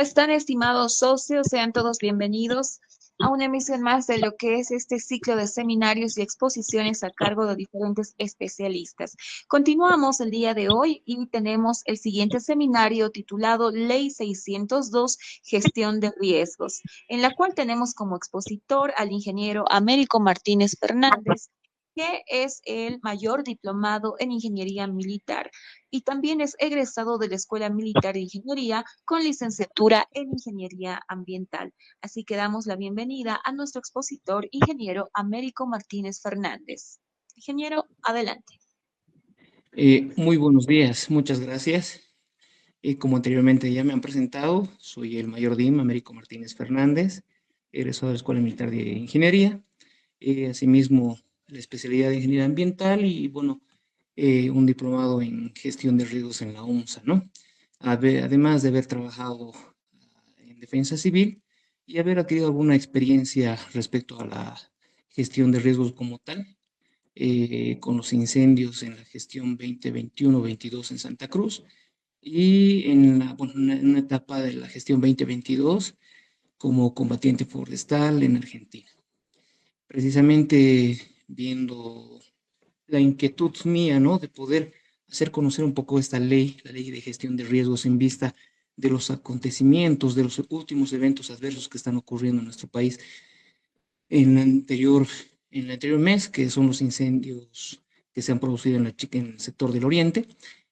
están, estimados socios? Sean todos bienvenidos a una emisión más de lo que es este ciclo de seminarios y exposiciones a cargo de diferentes especialistas. Continuamos el día de hoy y tenemos el siguiente seminario titulado Ley 602, Gestión de Riesgos, en la cual tenemos como expositor al ingeniero Américo Martínez Fernández, que es el mayor diplomado en ingeniería militar y también es egresado de la Escuela Militar de Ingeniería con licenciatura en Ingeniería Ambiental. Así que damos la bienvenida a nuestro expositor, ingeniero Américo Martínez Fernández. Ingeniero, adelante. Muy buenos días, muchas gracias. Como anteriormente ya me han presentado, soy el mayor DIM, Américo Martínez Fernández, egresado de la Escuela Militar de Ingeniería, asimismo la especialidad de Ingeniería Ambiental y, bueno, un diplomado en Gestión de Riesgos en la OMSA, ¿no? Además de haber trabajado en Defensa Civil y haber adquirido alguna experiencia respecto a la gestión de riesgos como tal, con los incendios en la gestión 2021-22 en Santa Cruz y en una etapa de la gestión 2022 como combatiente forestal en Argentina. Precisamente viendo la inquietud mía, ¿no?, de poder hacer conocer un poco esta ley, la ley de gestión de riesgos en vista de los acontecimientos, de los últimos eventos adversos que están ocurriendo en nuestro país en el anterior mes, que son los incendios que se han producido en el sector del Oriente.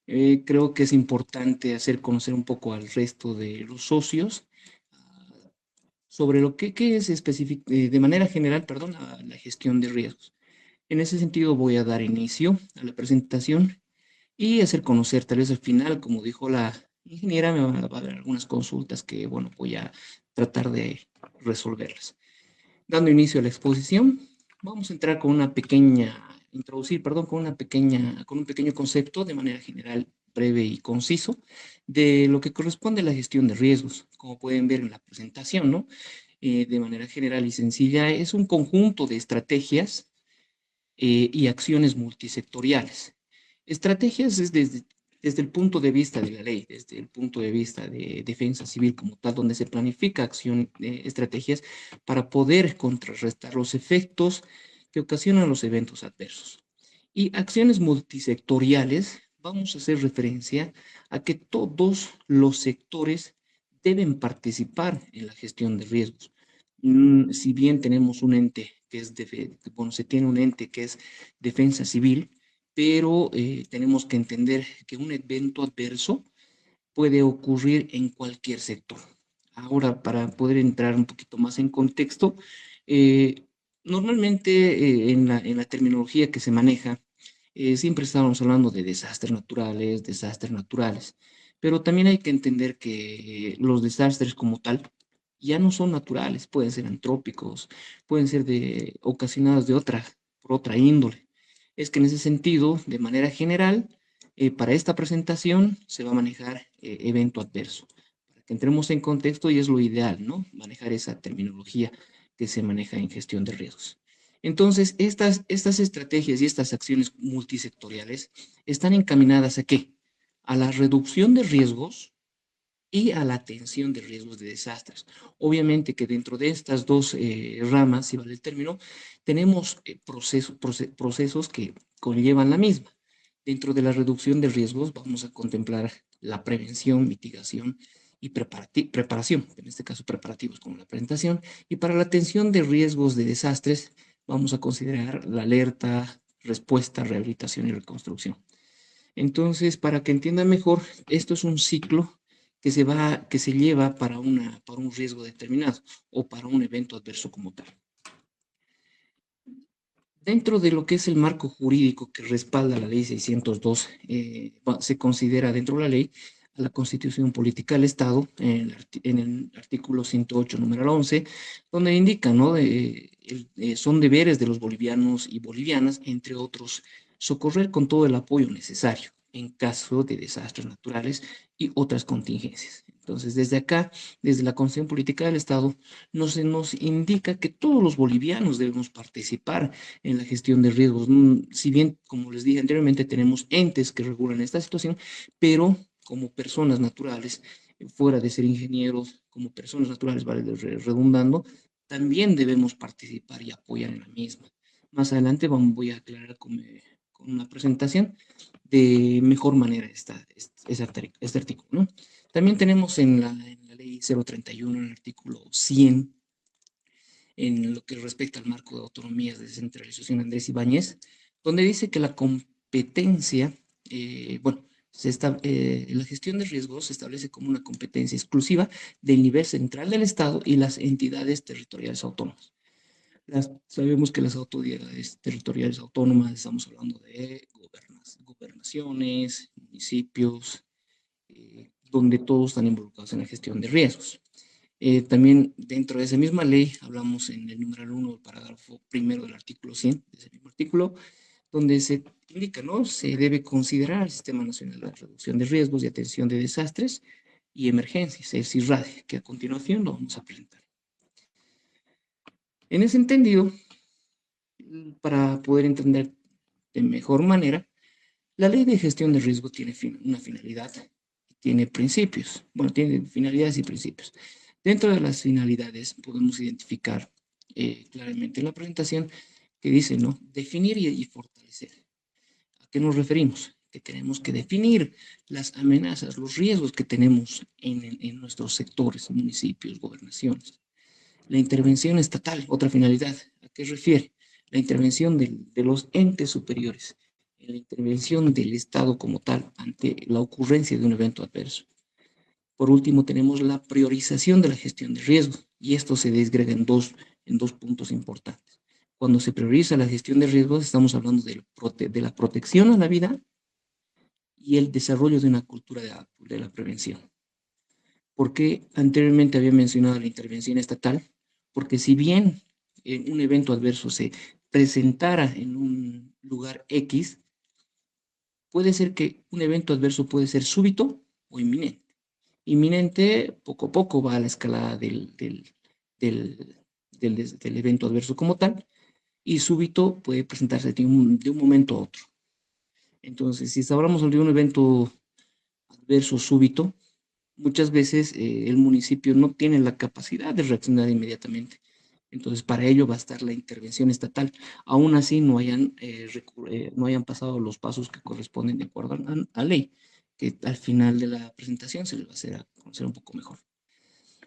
Creo que es importante hacer conocer un poco al resto de los socios sobre lo que es de manera general, perdón, la gestión de riesgos. En ese sentido voy a dar inicio a la presentación y hacer conocer, tal vez al final, como dijo la ingeniera, me van a dar algunas consultas que, bueno, voy a tratar de resolverlas. Dando inicio a la exposición, vamos a entrar con una pequeña, introducir, perdón, con un pequeño concepto de manera general, breve y conciso, de lo que corresponde a la gestión de riesgos. Como pueden ver en la presentación, ¿no? De manera general y sencilla, es un conjunto de estrategias y acciones multisectoriales. Estrategias es desde el punto de vista de la ley, desde el punto de vista de defensa civil como tal, donde se planifica estrategias para poder contrarrestar los efectos que ocasionan los eventos adversos. Y acciones multisectoriales, vamos a hacer referencia a que todos los sectores deben participar en la gestión de riesgos. Si bien tenemos un ente que es, bueno, se tiene un ente que es defensa civil, pero tenemos que entender que un evento adverso puede ocurrir en cualquier sector. Ahora, para poder entrar un poquito más en contexto, eh, normalmente en la terminología que se maneja, siempre estamos hablando de desastres naturales, pero también hay que entender que los desastres como tal ya no son naturales, pueden ser antrópicos, pueden ser ocasionados por otra índole. Es que en ese sentido, de manera general, para esta presentación se va a manejar evento adverso. Para que entremos en contexto y es lo ideal, ¿no? Manejar esa terminología que se maneja en gestión de riesgos. Entonces, estas estrategias y estas acciones multisectoriales están encaminadas ¿a qué? A la reducción de riesgos y a la atención de riesgos de desastres. Obviamente que dentro de estas dos ramas, si vale el término, tenemos procesos que conllevan la misma. Dentro de la reducción de riesgos vamos a contemplar la prevención, mitigación y preparación, en este caso preparativos como la presentación, y para la atención de riesgos de desastres vamos a considerar la alerta, respuesta, rehabilitación y reconstrucción. Entonces, para que entiendan mejor, esto es un ciclo que se lleva para un riesgo determinado o para un evento adverso como tal. Dentro de lo que es el marco jurídico que respalda la ley 602, se considera dentro de la ley a la Constitución Política del Estado, en el artículo 108, número 11, donde indica, ¿no? Son deberes de los bolivianos y bolivianas, entre otros, socorrer con todo el apoyo necesario en caso de desastres naturales y otras contingencias. Entonces, desde acá, desde la Constitución Política del Estado, nos indica que todos los bolivianos debemos participar en la gestión de riesgos. Si bien, como les dije anteriormente, tenemos entes que regulan esta situación, pero como personas naturales, fuera de ser ingenieros, como personas naturales, vale, redundando, también debemos participar y apoyar en la misma. Más adelante voy a aclarar con una presentación de mejor manera este artículo, ¿no? También tenemos en la ley 031, en el artículo 100, en lo que respecta al marco de autonomías de descentralización Andrés Ibáñez, donde dice que la competencia, bueno, la gestión de riesgos se establece como una competencia exclusiva del nivel central del Estado y las entidades territoriales autónomas. Sabemos que las autoridades territoriales autónomas, estamos hablando de gobernaciones, municipios, donde todos están involucrados en la gestión de riesgos. También dentro de esa misma ley hablamos en el numeral 1 del parágrafo primero del artículo 100, de ese mismo artículo, donde se indica, ¿no? Se debe considerar el Sistema Nacional de Reducción de Riesgos y Atención de Desastres y Emergencias, el CIRRADE, que a continuación lo vamos a presentar. En ese entendido, para poder entender de mejor manera, la ley de gestión de riesgo tiene una finalidad, tiene principios, bueno, tiene finalidades y principios. Dentro de las finalidades podemos identificar claramente en la presentación que dice, ¿no? Definir y fortalecer. ¿A qué nos referimos? Que tenemos que definir las amenazas, los riesgos que tenemos en nuestros sectores, municipios, gobernaciones. La intervención estatal, otra finalidad, ¿a qué refiere? La intervención de los entes superiores, la intervención del Estado como tal ante la ocurrencia de un evento adverso. Por último, tenemos la priorización de la gestión de riesgos, y esto se desgrega en dos puntos importantes. Cuando se prioriza la gestión de riesgos, estamos hablando de la protección a la vida y el desarrollo de una cultura de la prevención. ¿Por qué anteriormente había mencionado la intervención estatal? Porque si bien un evento adverso se presentara en un lugar X, puede ser que un evento adverso puede ser súbito o inminente. Inminente, poco a poco va a la escalada del evento adverso como tal, y súbito puede presentarse de un momento a otro. Entonces, si hablamos de un evento adverso súbito, muchas veces el municipio no tiene la capacidad de reaccionar inmediatamente. Entonces, para ello va a estar la intervención estatal. Aún así, no hayan pasado los pasos que corresponden de acuerdo a ley, que al final de la presentación se les va a hacer a conocer un poco mejor.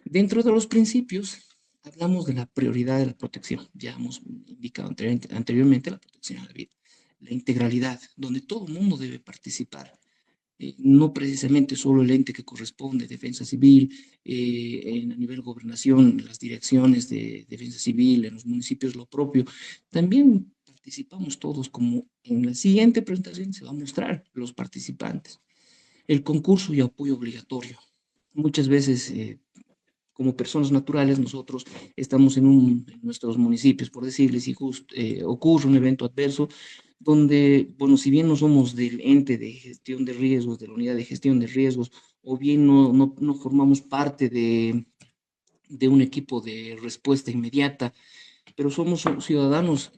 Dentro de los principios, hablamos de la prioridad de la protección. Ya hemos indicado anteriormente la protección a la vida, la integralidad, donde todo el mundo debe participar. No precisamente solo el ente que corresponde, Defensa Civil, a nivel gobernación, las direcciones de Defensa Civil, en los municipios lo propio. También participamos todos, como en la siguiente presentación se va a mostrar los participantes. El concurso y apoyo obligatorio. Muchas veces, como personas naturales, nosotros estamos en nuestros municipios, por decirles, si ocurre un evento adverso, donde, bueno, si bien no somos del ente de gestión de riesgos, de la unidad de gestión de riesgos, o bien no formamos parte de un equipo de respuesta inmediata, pero somos ciudadanos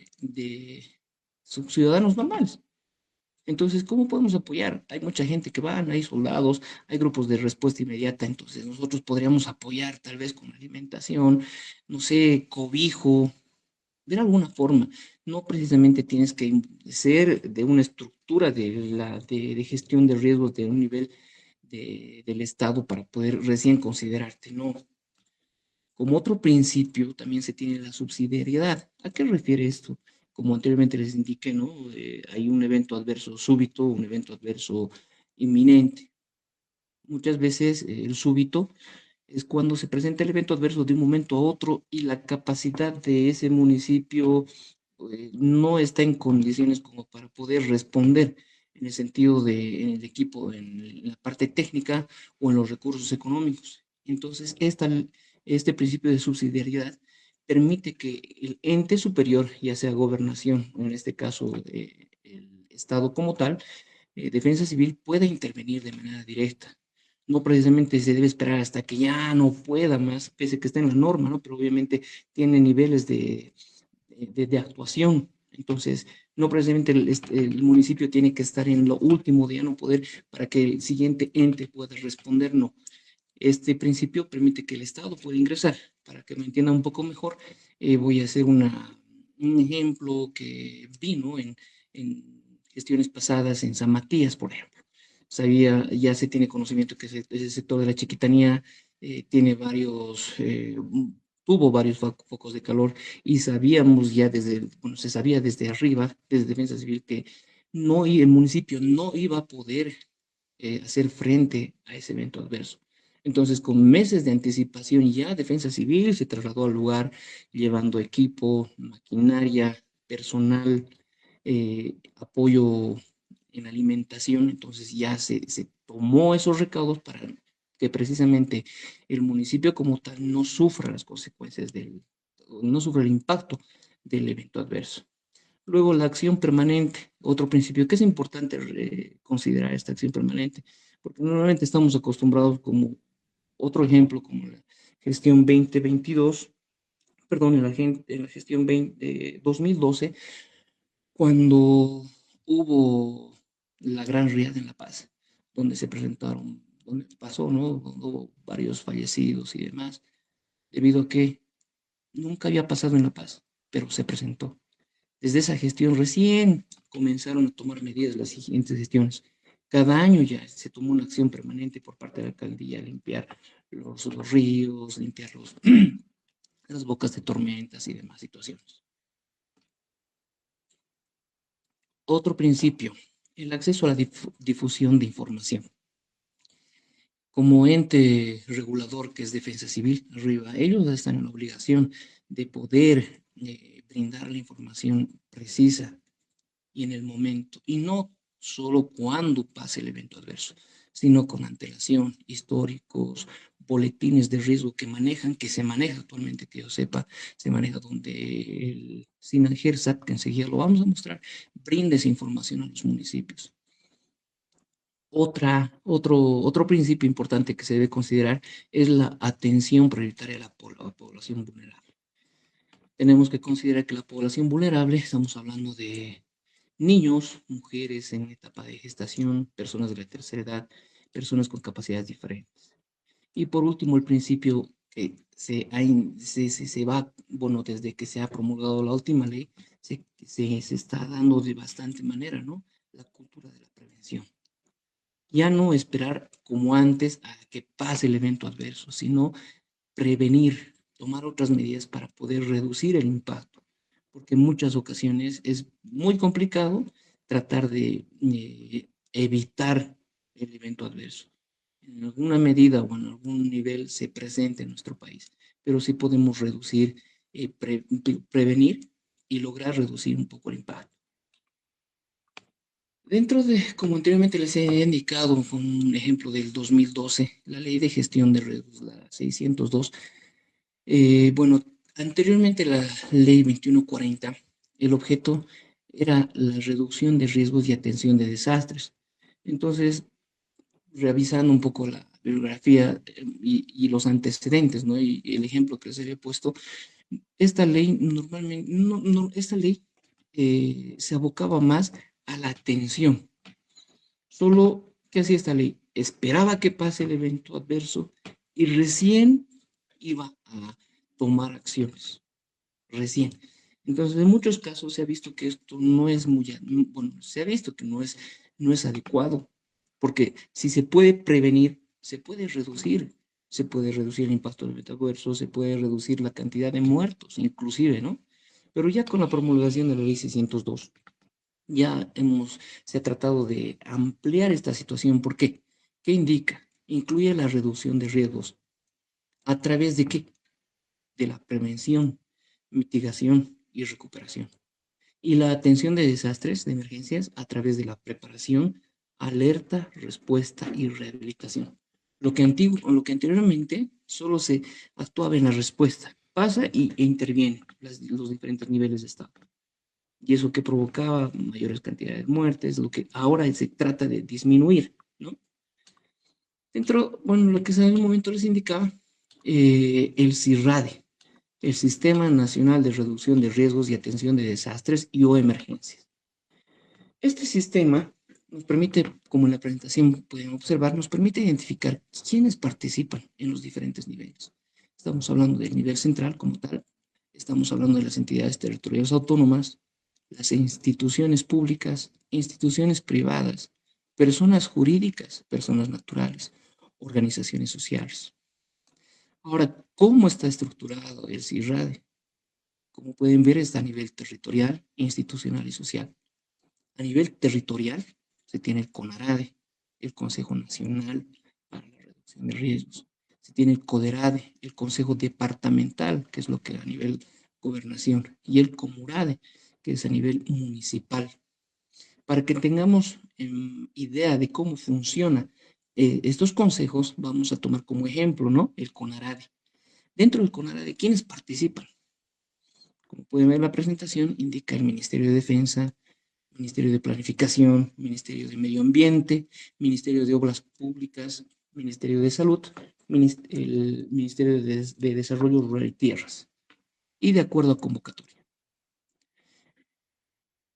normales. Entonces, ¿cómo podemos apoyar? Hay mucha gente que van, hay soldados, hay grupos de respuesta inmediata, entonces nosotros podríamos apoyar tal vez con alimentación, no sé, cobijo, de alguna forma. No precisamente tienes que ser de una estructura de gestión de riesgos de un nivel del Estado para poder recién considerarte, no. Como otro principio, también se tiene la subsidiariedad. ¿A qué refiere esto? Como anteriormente les indiqué, ¿no? Hay un evento adverso súbito, un evento adverso inminente. Muchas veces el súbito es cuando se presenta el evento adverso de un momento a otro y la capacidad de ese municipio no está en condiciones como para poder responder en el sentido en el equipo, en la parte técnica o en los recursos económicos. Entonces, este principio de subsidiariedad permite que el ente superior, ya sea gobernación, o en este caso el Estado como tal, Defensa Civil, pueda intervenir de manera directa. No precisamente se debe esperar hasta que ya no pueda más, pese a que está en la norma, ¿no? Pero obviamente tiene niveles de actuación. Entonces, no precisamente el municipio tiene que estar en lo último de ya no poder para que el siguiente ente pueda responder, no. Este principio permite que el Estado pueda ingresar. Para que me entienda un poco mejor, voy a hacer un ejemplo que vino en gestiones pasadas en San Matías, por ejemplo. Ya se tiene conocimiento que ese sector de la Chiquitanía tiene tuvo varios focos de calor y sabíamos ya bueno, se sabía desde arriba, desde Defensa Civil, que el municipio no iba a poder hacer frente a ese evento adverso. Entonces, con meses de anticipación ya Defensa Civil se trasladó al lugar llevando equipo, maquinaria, personal, apoyo en alimentación. Entonces ya se tomó esos recaudos para que precisamente el municipio como tal no sufra las consecuencias no sufra el impacto del evento adverso. Luego, la acción permanente, otro principio que es importante considerar esta acción permanente, porque normalmente estamos acostumbrados como otro ejemplo, como la gestión 2022, perdón, en la gestión 2012, cuando hubo la Gran Riada en La Paz, donde pasó, ¿no? Donde hubo varios fallecidos y demás, debido a que nunca había pasado en La Paz, pero se presentó. Desde esa gestión recién comenzaron a tomar medidas las siguientes gestiones. Cada año ya se tomó una acción permanente por parte de la alcaldía, limpiar los ríos, limpiar las bocas de tormentas y demás situaciones. Otro principio, el acceso a la difusión de información. Como ente regulador que es Defensa Civil, arriba, ellos están en la obligación de poder brindar la información precisa y en el momento, y no solo cuando pase el evento adverso, sino con antelación, históricos, boletines de riesgo que se maneja actualmente, que yo sepa, se maneja donde el SINAGERSAT, que enseguida lo vamos a mostrar, brinda esa información a los municipios. Otro principio importante que se debe considerar es la atención prioritaria a la población vulnerable. Tenemos que considerar que la población vulnerable, estamos hablando de niños, mujeres en etapa de gestación, personas de la tercera edad, personas con capacidades diferentes. Y por último, el principio que se va, bueno, desde que se ha promulgado la última ley, se está dando de bastante manera, ¿no? La cultura de la prevención. Ya no esperar como antes a que pase el evento adverso, sino prevenir, tomar otras medidas para poder reducir el impacto, porque en muchas ocasiones es muy complicado tratar de evitar el evento adverso. En alguna medida o en algún nivel se presenta en nuestro país, pero sí podemos reducir, prevenir y lograr reducir un poco el impacto. Dentro de, como anteriormente les he indicado, con un ejemplo del 2012, la ley de gestión de riesgos, la 602, bueno, anteriormente la ley 2140, el objeto era la reducción de riesgos y atención de desastres. Entonces, revisando un poco la bibliografía y los antecedentes, ¿no? Y el ejemplo que les había puesto, esta ley normalmente, esta ley se abocaba más a la atención. Solo, ¿qué hacía esta ley? Esperaba que pase el evento adverso y recién iba a tomar acciones. Recién. Entonces, en muchos casos se ha visto que esto no es bueno, se ha visto que no es adecuado, porque si se puede prevenir, se puede reducir el impacto del metaverso, se puede reducir la cantidad de muertos, inclusive, ¿no? Pero ya con la promulgación de la ley 602, se ha tratado de ampliar esta situación. ¿Por qué? ¿Qué indica? Incluye la reducción de riesgos. ¿A través de qué? De la prevención, mitigación y recuperación. Y la atención de desastres, de emergencias, a través de la preparación, alerta, respuesta y rehabilitación. Lo que anteriormente solo se actuaba en la respuesta, pasa e interviene los diferentes niveles de Estado. Y eso que provocaba mayores cantidades de muertes, lo que ahora se trata de disminuir, ¿no? Bueno, lo que en un momento les indicaba, el CIRRADE, el Sistema Nacional de Reducción de Riesgos y Atención de Desastres y o Emergencias. Este sistema nos permite, como en la presentación pueden observar, nos permite identificar quiénes participan en los diferentes niveles. Estamos hablando del nivel central como tal, estamos hablando de las entidades territoriales autónomas, las instituciones públicas, instituciones privadas, personas jurídicas, personas naturales, organizaciones sociales. Ahora, ¿cómo está estructurado el CIRADE? Como pueden ver, está a nivel territorial, institucional y social. A nivel territorial se tiene el CONARADE, el Consejo Nacional para la Reducción de Riesgos. Se tiene el CODERADE, el Consejo Departamental, que es lo que a nivel gobernación, y el COMURADE, que es a nivel municipal. Para que tengamos idea de cómo funciona estos consejos, vamos a tomar como ejemplo, ¿no? El CONARADE. Dentro del CONARADE, ¿quiénes participan? Como pueden ver en la presentación, indica el Ministerio de Defensa, Ministerio de Planificación, Ministerio de Medio Ambiente, Ministerio de Obras Públicas, Ministerio de Salud, el Ministerio de Desarrollo Rural y Tierras, y de acuerdo a convocatoria.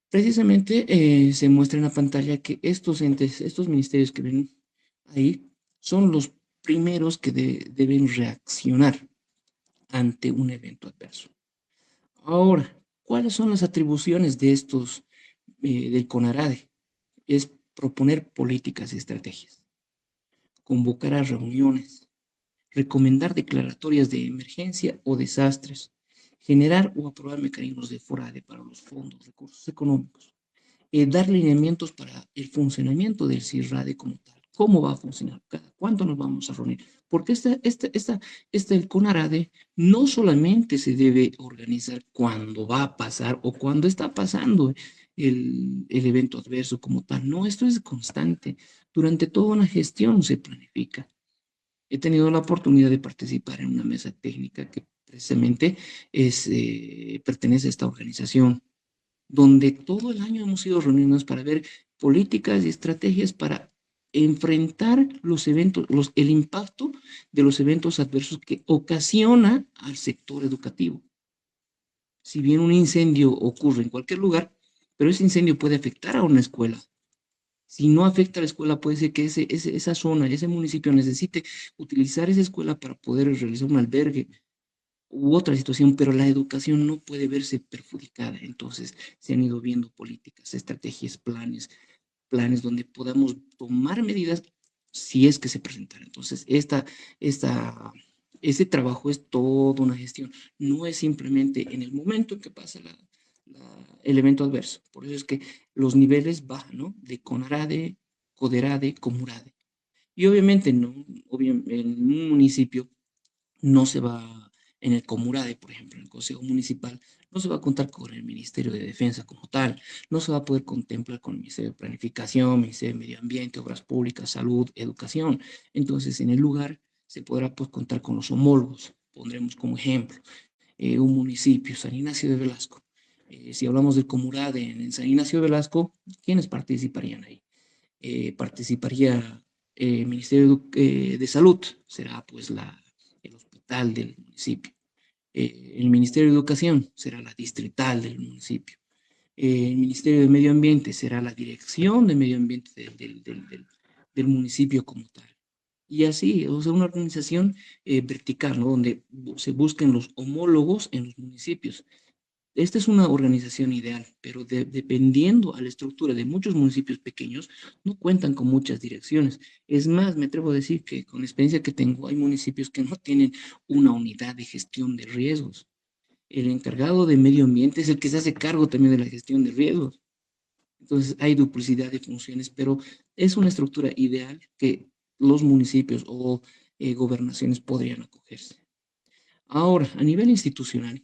Precisamente se muestra en la pantalla que estos entes, estos ministerios que ven ahí, son los primeros que deben reaccionar ante un evento adverso. Ahora, ¿cuáles son las atribuciones de estos, del CONARADE? Es proponer políticas y estrategias, convocar a reuniones, recomendar declaratorias de emergencia o desastres, generar o aprobar mecanismos de FORADE para los fondos, recursos económicos, dar lineamientos para el funcionamiento del CIRADE como tal. ¿Cómo va a funcionar? ¿Cada cuánto nos vamos a reunir? Porque el CONARADE no solamente se debe organizar cuando va a pasar o cuando está pasando el evento adverso como tal. No, esto es constante. Durante toda una gestión se planifica. He tenido la oportunidad de participar en una mesa técnica que precisamente pertenece a esta organización, donde todo el año hemos ido reuniéndonos para ver políticas y estrategias para enfrentar los eventos, el impacto de los eventos adversos que ocasiona al sector educativo. Si bien un incendio ocurre en cualquier lugar, pero ese incendio puede afectar a una escuela. Si no afecta a la escuela, puede ser que esa zona, ese municipio necesite utilizar esa escuela para poder realizar un albergue u otra situación, pero la educación no puede verse perjudicada. Entonces, se han ido viendo políticas, estrategias, planes donde podamos tomar medidas si es que se presentan. Entonces, este trabajo es toda una gestión. No es simplemente en el momento en que pasa el evento adverso. Por eso es que los niveles bajan, ¿no? De CONARADE, CODERADE, COMURADE. Y obviamente, ¿no? En un municipio no se va, en el Comurade, por ejemplo, en el Consejo Municipal, no se va a contar con el Ministerio de Defensa como tal, no se va a poder contemplar con el Ministerio de Planificación, Ministerio de Medio Ambiente, Obras Públicas, Salud, Educación. Entonces, en el lugar se podrá pues, contar con los homólogos. Pondremos como ejemplo un municipio, San Ignacio de Velasco. Si hablamos del Comurade en San Ignacio de Velasco, ¿quiénes participarían ahí? Participaría el Ministerio de Salud, será pues el hospital del municipio. El Ministerio de Educación será la distrital del municipio. El Ministerio de Medio Ambiente será la dirección de medio ambiente del municipio como tal. Y así, o sea, una organización vertical, ¿no? Donde se busquen los homólogos en los municipios. Esta es una organización ideal, pero dependiendo a la estructura de muchos municipios pequeños, no cuentan con muchas direcciones. Es más, me atrevo a decir que con la experiencia que tengo, hay municipios que no tienen una unidad de gestión de riesgos. El encargado de medio ambiente es el que se hace cargo también de la gestión de riesgos. Entonces, hay duplicidad de funciones, pero es una estructura ideal que los municipios o gobernaciones podrían acogerse. Ahora, a nivel institucional,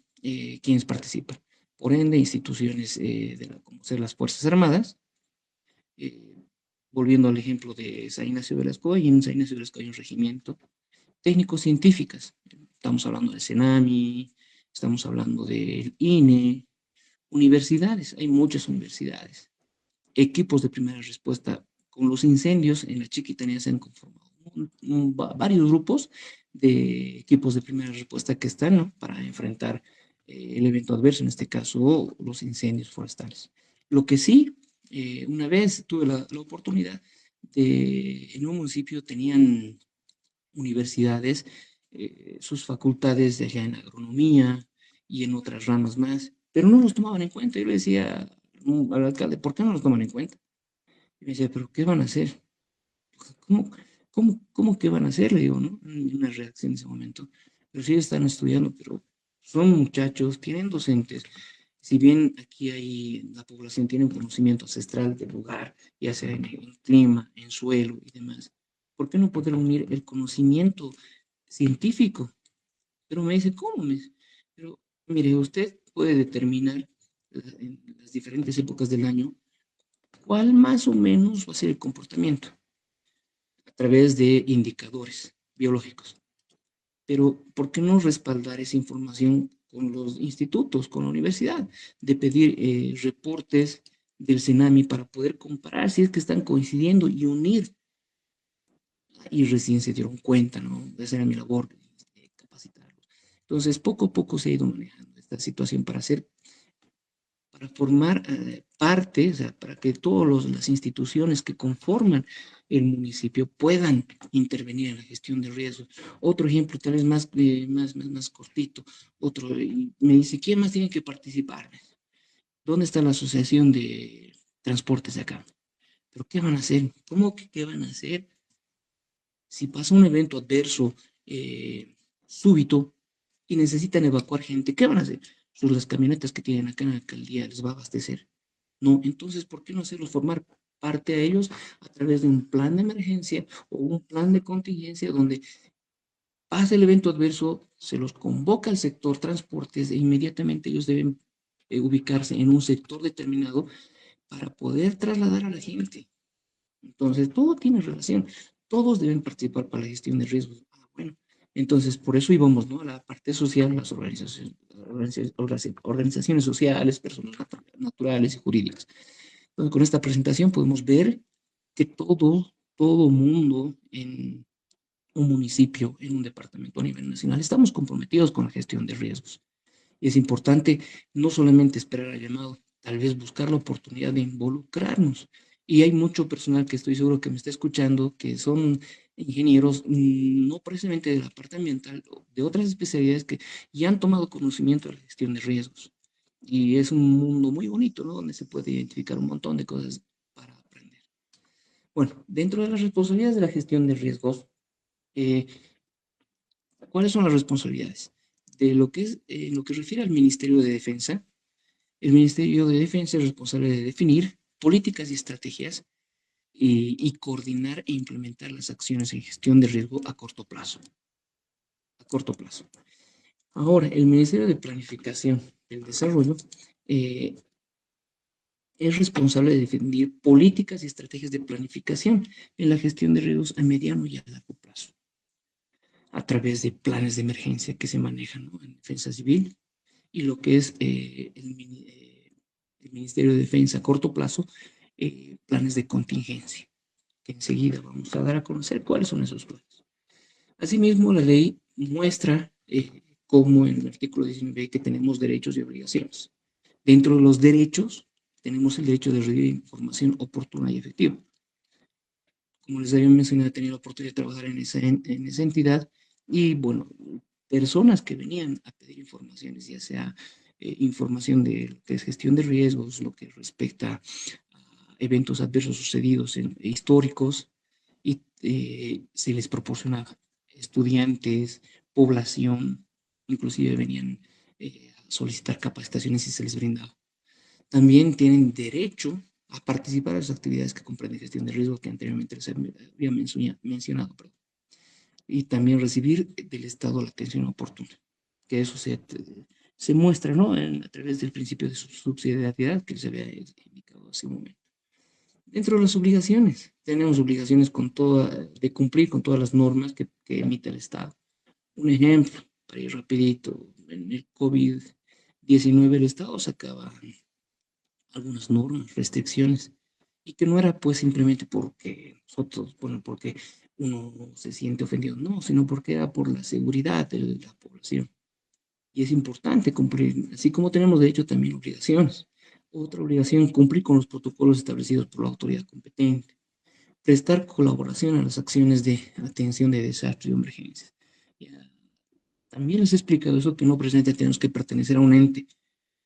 ¿quiénes participan? Por ende, instituciones como ser las Fuerzas Armadas, eh, volviendo al ejemplo de San Ignacio de Velasco, y en San Ignacio de Velasco hay un regimiento, técnicos científicas, estamos hablando del CENAMI, estamos hablando del INE, universidades, hay muchas universidades, equipos de primera respuesta. Con los incendios en la Chiquitanía se han conformado varios grupos de equipos de primera respuesta que están, ¿no? Para enfrentar el evento adverso, en este caso los incendios forestales. Lo que sí Una vez tuve la oportunidad en un municipio tenían universidades, sus facultades de allá en agronomía y en otras ramas más, pero no los tomaban en cuenta. Yo le decía al alcalde, ¿por qué no los toman en cuenta? Y me decía, ¿pero qué van a hacer? ¿Cómo, cómo qué van a hacer? Le digo, ¿no? Una reacción en ese momento. Pero sí están estudiando, pero son muchachos, tienen docentes. Si bien aquí hay, la población tiene un conocimiento ancestral del lugar, ya sea en clima, en suelo y demás, ¿por qué no poder unir el conocimiento científico? Pero me dice, ¿cómo? Pero mire, usted puede determinar en las diferentes épocas del año cuál más o menos va a ser el comportamiento a través de indicadores biológicos. Pero ¿por qué no respaldar esa información con los institutos, con la universidad, de pedir reportes del CENAMI para poder comparar si es que están coincidiendo y unir? Y recién se dieron cuenta, ¿no? Esa era mi labor, capacitarlos. Entonces, poco a poco se ha ido manejando esta situación para formar parte, o sea, para que todas las instituciones que conforman el municipio puedan intervenir en la gestión de riesgos. Otro ejemplo, tal vez más cortito, otro, me dice, ¿quién más tiene que participar? ¿Dónde está la asociación de transportes de acá? ¿Pero qué van a hacer? ¿Cómo que qué van a hacer? Si pasa un evento adverso súbito y necesitan evacuar gente, ¿qué van a hacer? Pues las camionetas que tienen acá en la alcaldía les va a abastecer. No, entonces, ¿por qué no hacerlos formar parte a ellos a través de un plan de emergencia o un plan de contingencia donde pasa el evento adverso, se los convoca al sector transportes e inmediatamente ellos deben ubicarse en un sector determinado para poder trasladar a la gente? Entonces, todo tiene relación. Todos deben participar para la gestión de riesgos. Bueno, entonces, por eso íbamos, ¿no? A la parte social, las organizaciones sociales, personas naturales y jurídicas. Entonces, con esta presentación podemos ver que todo mundo en un municipio, en un departamento a nivel nacional, estamos comprometidos con la gestión de riesgos. Y es importante no solamente esperar al llamado, tal vez buscar la oportunidad de involucrarnos. Y hay mucho personal que estoy seguro que me está escuchando, que son ingenieros, no precisamente de la parte ambiental, de otras especialidades que ya han tomado conocimiento de la gestión de riesgos. Y es un mundo muy bonito, ¿no? Donde se puede identificar un montón de cosas para aprender. Bueno, dentro de las responsabilidades de la gestión de riesgos, eh, ¿cuáles son las responsabilidades? De lo que es, en lo que refiere al Ministerio de Defensa, el Ministerio de Defensa es responsable de definir políticas y estrategias y coordinar e implementar las acciones en gestión de riesgo a corto plazo. A corto plazo. Ahora, el Ministerio de Planificación del Desarrollo eh, es responsable de definir políticas y estrategias de planificación en la gestión de riesgos a mediano y a largo plazo, a través de planes de emergencia que se manejan, ¿no?, en defensa civil, y lo que es el Ministerio de Defensa a corto plazo, planes de contingencia, que enseguida vamos a dar a conocer cuáles son esos planes. Asimismo, la ley muestra, como en el artículo 19, que tenemos derechos y obligaciones. Dentro de los derechos, tenemos el derecho de recibir información oportuna y efectiva. Como les había mencionado, he tenido la oportunidad de trabajar en esa entidad y, bueno, personas que venían a pedir informaciones, ya sea información de gestión de riesgos, lo que respecta a eventos adversos sucedidos históricos, y se les proporcionaba estudiantes, población, inclusive venían a solicitar capacitaciones y se les brindaba. También tienen derecho a participar en las actividades que comprenden gestión de riesgo que anteriormente les había mencionado, perdón. Y también recibir del Estado la atención oportuna, que eso se muestra, ¿no?, a través del principio de subsidiariedad que se había indicado hace un momento. Dentro de las obligaciones, tenemos obligaciones de cumplir con todas las normas que emite el Estado. Un ejemplo, para ir rapidito, en el COVID-19 el Estado sacaba algunas normas, restricciones, y que no era pues simplemente porque nosotros, bueno, porque uno se siente ofendido, no, sino porque era por la seguridad de la población. Y es importante cumplir, así como tenemos de hecho también obligaciones. Otra obligación, cumplir con los protocolos establecidos por la autoridad competente. Prestar colaboración a las acciones de atención de desastres y emergencias. Ya, también les he explicado eso, que no presente tenemos que pertenecer a un ente,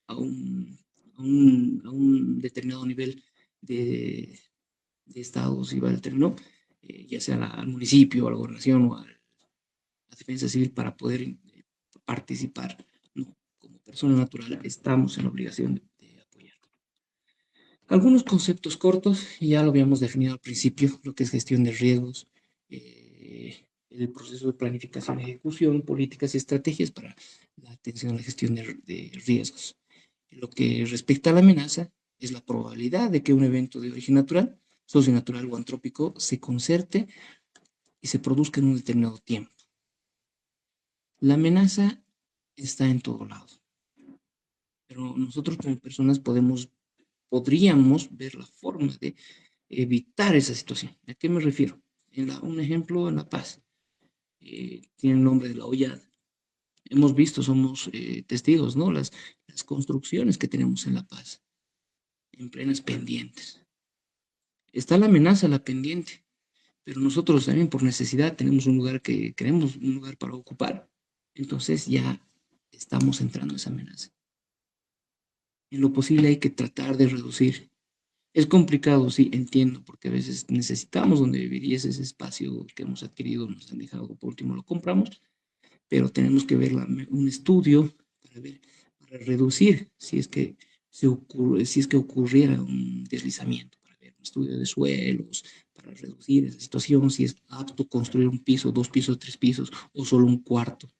a un determinado nivel de, de Estado, si va el término, ya sea al municipio, a la gobernación o a la defensa civil para poder participar. No, como persona natural estamos en la obligación de apoyar. Algunos conceptos cortos, ya lo habíamos definido al principio, lo que es gestión de riesgos, el proceso de planificación y ejecución, políticas y estrategias para la atención a la gestión de riesgos. Lo que respecta a la amenaza, es la probabilidad de que un evento de origen natural, socio-natural o antrópico se concerte y se produzca en un determinado tiempo. La amenaza está en todo lado, pero nosotros como personas podríamos ver la forma de evitar esa situación. ¿A qué me refiero? Un ejemplo en La Paz, tiene el nombre de la Hollada. Hemos visto, somos testigos, ¿no? Las construcciones que tenemos en La Paz, en plenas pendientes. Está la amenaza, la pendiente, pero nosotros también por necesidad tenemos un lugar que queremos, un lugar para ocupar. Entonces ya estamos entrando en esa amenaza. En lo posible hay que tratar de reducir. Es complicado, sí, entiendo, porque a veces necesitamos donde vivir y ese es espacio que hemos adquirido, nos han dejado, por último lo compramos, pero tenemos que ver un estudio para ver, para reducir si es que si es que ocurriera un deslizamiento, para ver un estudio de suelos, para reducir esa situación, si es apto construir un piso, dos pisos, tres pisos o solo un cuarto.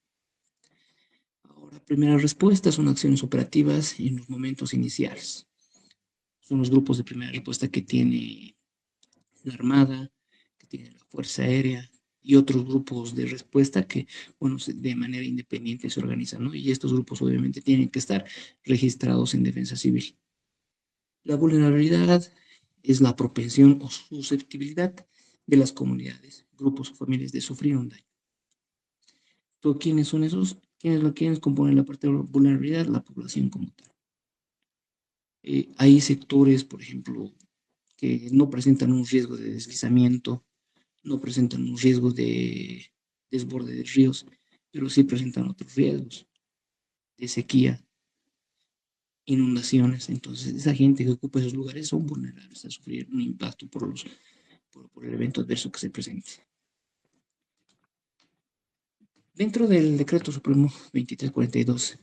Ahora, primera respuesta son acciones operativas en los momentos iniciales. Son los grupos de primera respuesta que tiene la Armada, que tiene la Fuerza Aérea y otros grupos de respuesta que, bueno, de manera independiente se organizan, ¿no? Y estos grupos obviamente tienen que estar registrados en Defensa Civil. La vulnerabilidad es la propensión o susceptibilidad de las comunidades, grupos o familias de sufrir un daño. ¿Quiénes son esos? ¿Quiénes componen la parte de la vulnerabilidad? La población como tal. Hay sectores, por ejemplo, que no presentan un riesgo de deslizamiento, no presentan un riesgo de desborde de ríos, pero sí presentan otros riesgos de sequía, inundaciones. Entonces, esa gente que ocupa esos lugares son vulnerables a sufrir un impacto por el evento adverso que se presente. Dentro del Decreto Supremo 2342,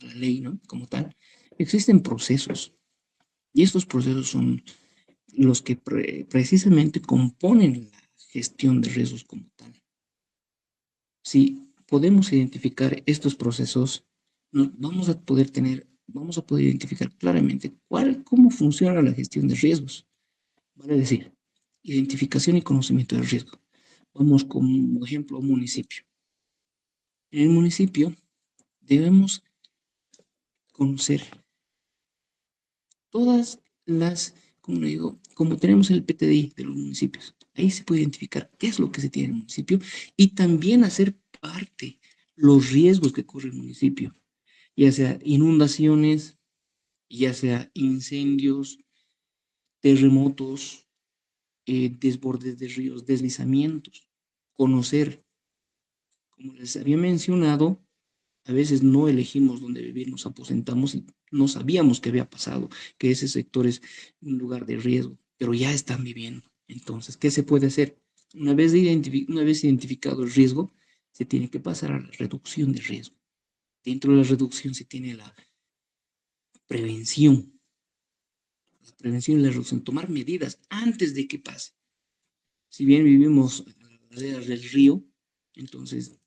la ley, ¿no? Como tal, existen procesos, y estos procesos son los que precisamente componen la gestión de riesgos como tal. Si podemos identificar estos procesos, vamos a poder identificar claramente cómo funciona la gestión de riesgos. Vale decir, identificación y conocimiento del riesgo. Vamos como ejemplo a un municipio. En el municipio debemos conocer todas como le digo, como tenemos el PTDI de los municipios. Ahí se puede identificar qué es lo que se tiene en el municipio y también hacer parte los riesgos que corre el municipio, ya sea inundaciones, ya sea incendios, terremotos, desbordes de ríos, deslizamientos. Conocer, como les había mencionado, a veces no elegimos dónde vivir, nos aposentamos y no sabíamos qué había pasado, que ese sector es un lugar de riesgo, pero ya están viviendo. Entonces, ¿qué se puede hacer? Una vez identificado el riesgo, se tiene que pasar a la reducción de riesgo. Dentro de la reducción se tiene la prevención. La prevención y la reducción, tomar medidas antes de que pase. Si bien vivimos a las laderas del río, entonces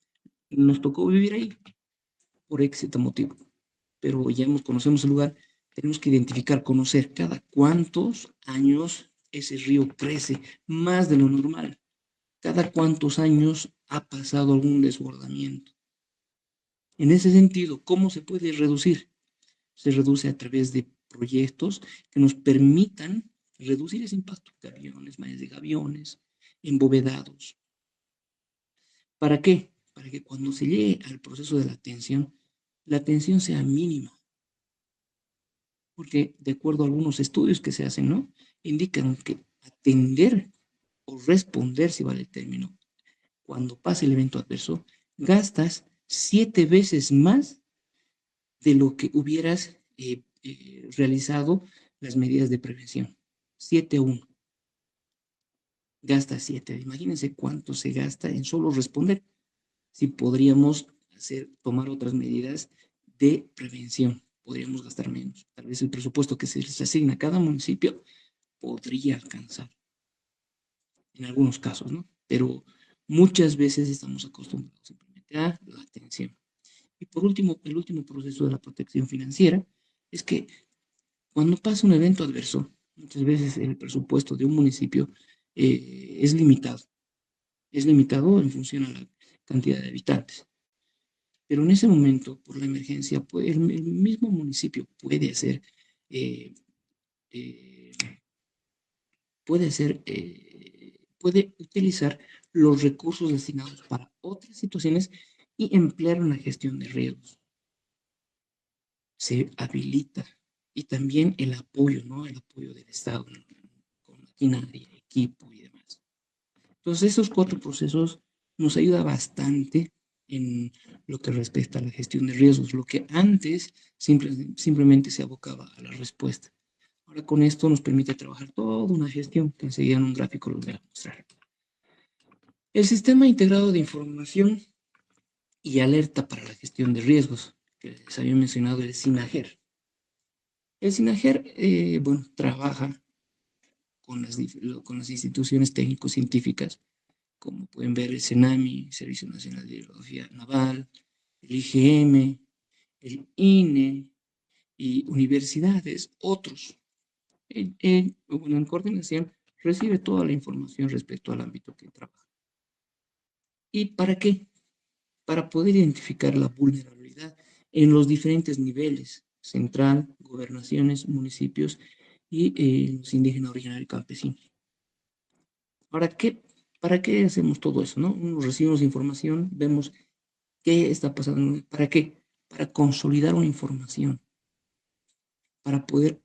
nos tocó vivir ahí por éxito motivo. Pero ya conocemos el lugar, tenemos que identificar, conocer cada cuántos años ese río crece más de lo normal, cada cuántos años ha pasado algún desbordamiento. En ese sentido, ¿cómo se puede reducir? Se reduce a través de proyectos que nos permitan reducir ese impacto de aviones, mallas de gaviones, embovedados. ¿Para qué? Para que cuando se llegue al proceso de la atención sea mínima. porque de acuerdo a algunos estudios que se hacen, ¿no? Indican que atender o responder, si vale el término, cuando pasa el evento adverso, gastas 7 veces más de lo que hubieras realizado las medidas de prevención. 7 a 1. Gasta 7. Imagínense cuánto se gasta en solo responder. Si podríamos tomar otras medidas de prevención, podríamos gastar menos. Tal vez el presupuesto que se les asigna a cada municipio podría alcanzar, en algunos casos, ¿no? Pero muchas veces estamos acostumbrados simplemente a la atención. Y por último, el último proceso de la protección financiera es que cuando pasa un evento adverso, muchas veces el presupuesto de un municipio es limitado. Es limitado en función a la cantidad de habitantes. Pero en ese momento, por la emergencia, el mismo municipio eh, eh, puede utilizar los recursos destinados para otras situaciones y emplear una gestión de riesgos. Se habilita y también el apoyo, ¿no? El apoyo del Estado con maquinaria, equipo y demás. Entonces, esos 4 procesos nos ayuda bastante en lo que respecta a la gestión de riesgos, lo que antes simplemente se abocaba a la respuesta. Ahora con esto nos permite trabajar toda una gestión que enseguida en un gráfico lo voy a mostrar. El sistema integrado de información y alerta para la gestión de riesgos, que les había mencionado, el SINAGER. El SINAGER, bueno, trabaja con las instituciones técnico-científicas, como pueden ver el CENAMI, Servicio Nacional de Hidrografía Naval, el IGM, el INE y universidades, otros. En coordinación recibe toda la información respecto al ámbito que trabaja. ¿Y para qué? Para poder identificar la vulnerabilidad en los diferentes niveles, central, gobernaciones, municipios y los indígenas originarios y campesinos. ¿Para qué hacemos todo eso? ¿No? Recibimos información, vemos qué está pasando. ¿Para qué? Para consolidar una información, para poder,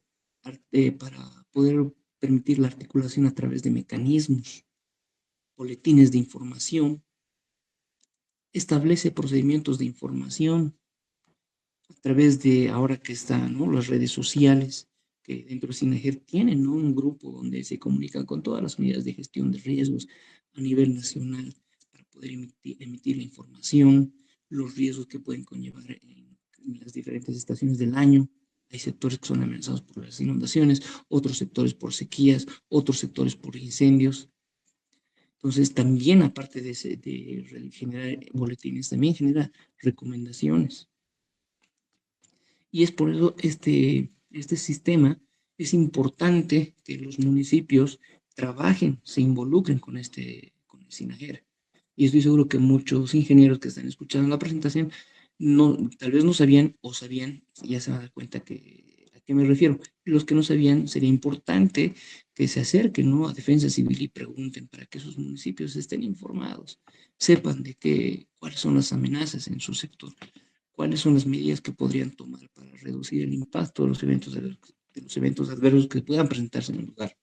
para poder permitir la articulación a través de mecanismos, boletines de información, establece procedimientos de información a través de, ahora que están, ¿no?, las redes sociales, que dentro de SINAGER tienen, ¿no?, un grupo donde se comunican con todas las unidades de gestión de riesgos a nivel nacional para poder emitir la información, los riesgos que pueden conllevar en las diferentes estaciones del año. Hay sectores que son amenazados por las inundaciones, otros sectores por sequías, otros sectores por incendios. Entonces, también aparte de generar boletines, también genera recomendaciones. Y es por eso este sistema es importante que los municipios trabajen, se involucren con el SINAGER. Y estoy seguro que muchos ingenieros que están escuchando la presentación tal vez no sabían o sabían, ya se van a dar cuenta a qué me refiero. Los que no sabían, sería importante que se acerquen, ¿no?, a Defensa Civil y pregunten para que sus municipios estén informados, sepan cuáles son las amenazas en su sector, cuáles son las medidas que podrían tomar para reducir el impacto de los eventos adversos que puedan presentarse en el lugar.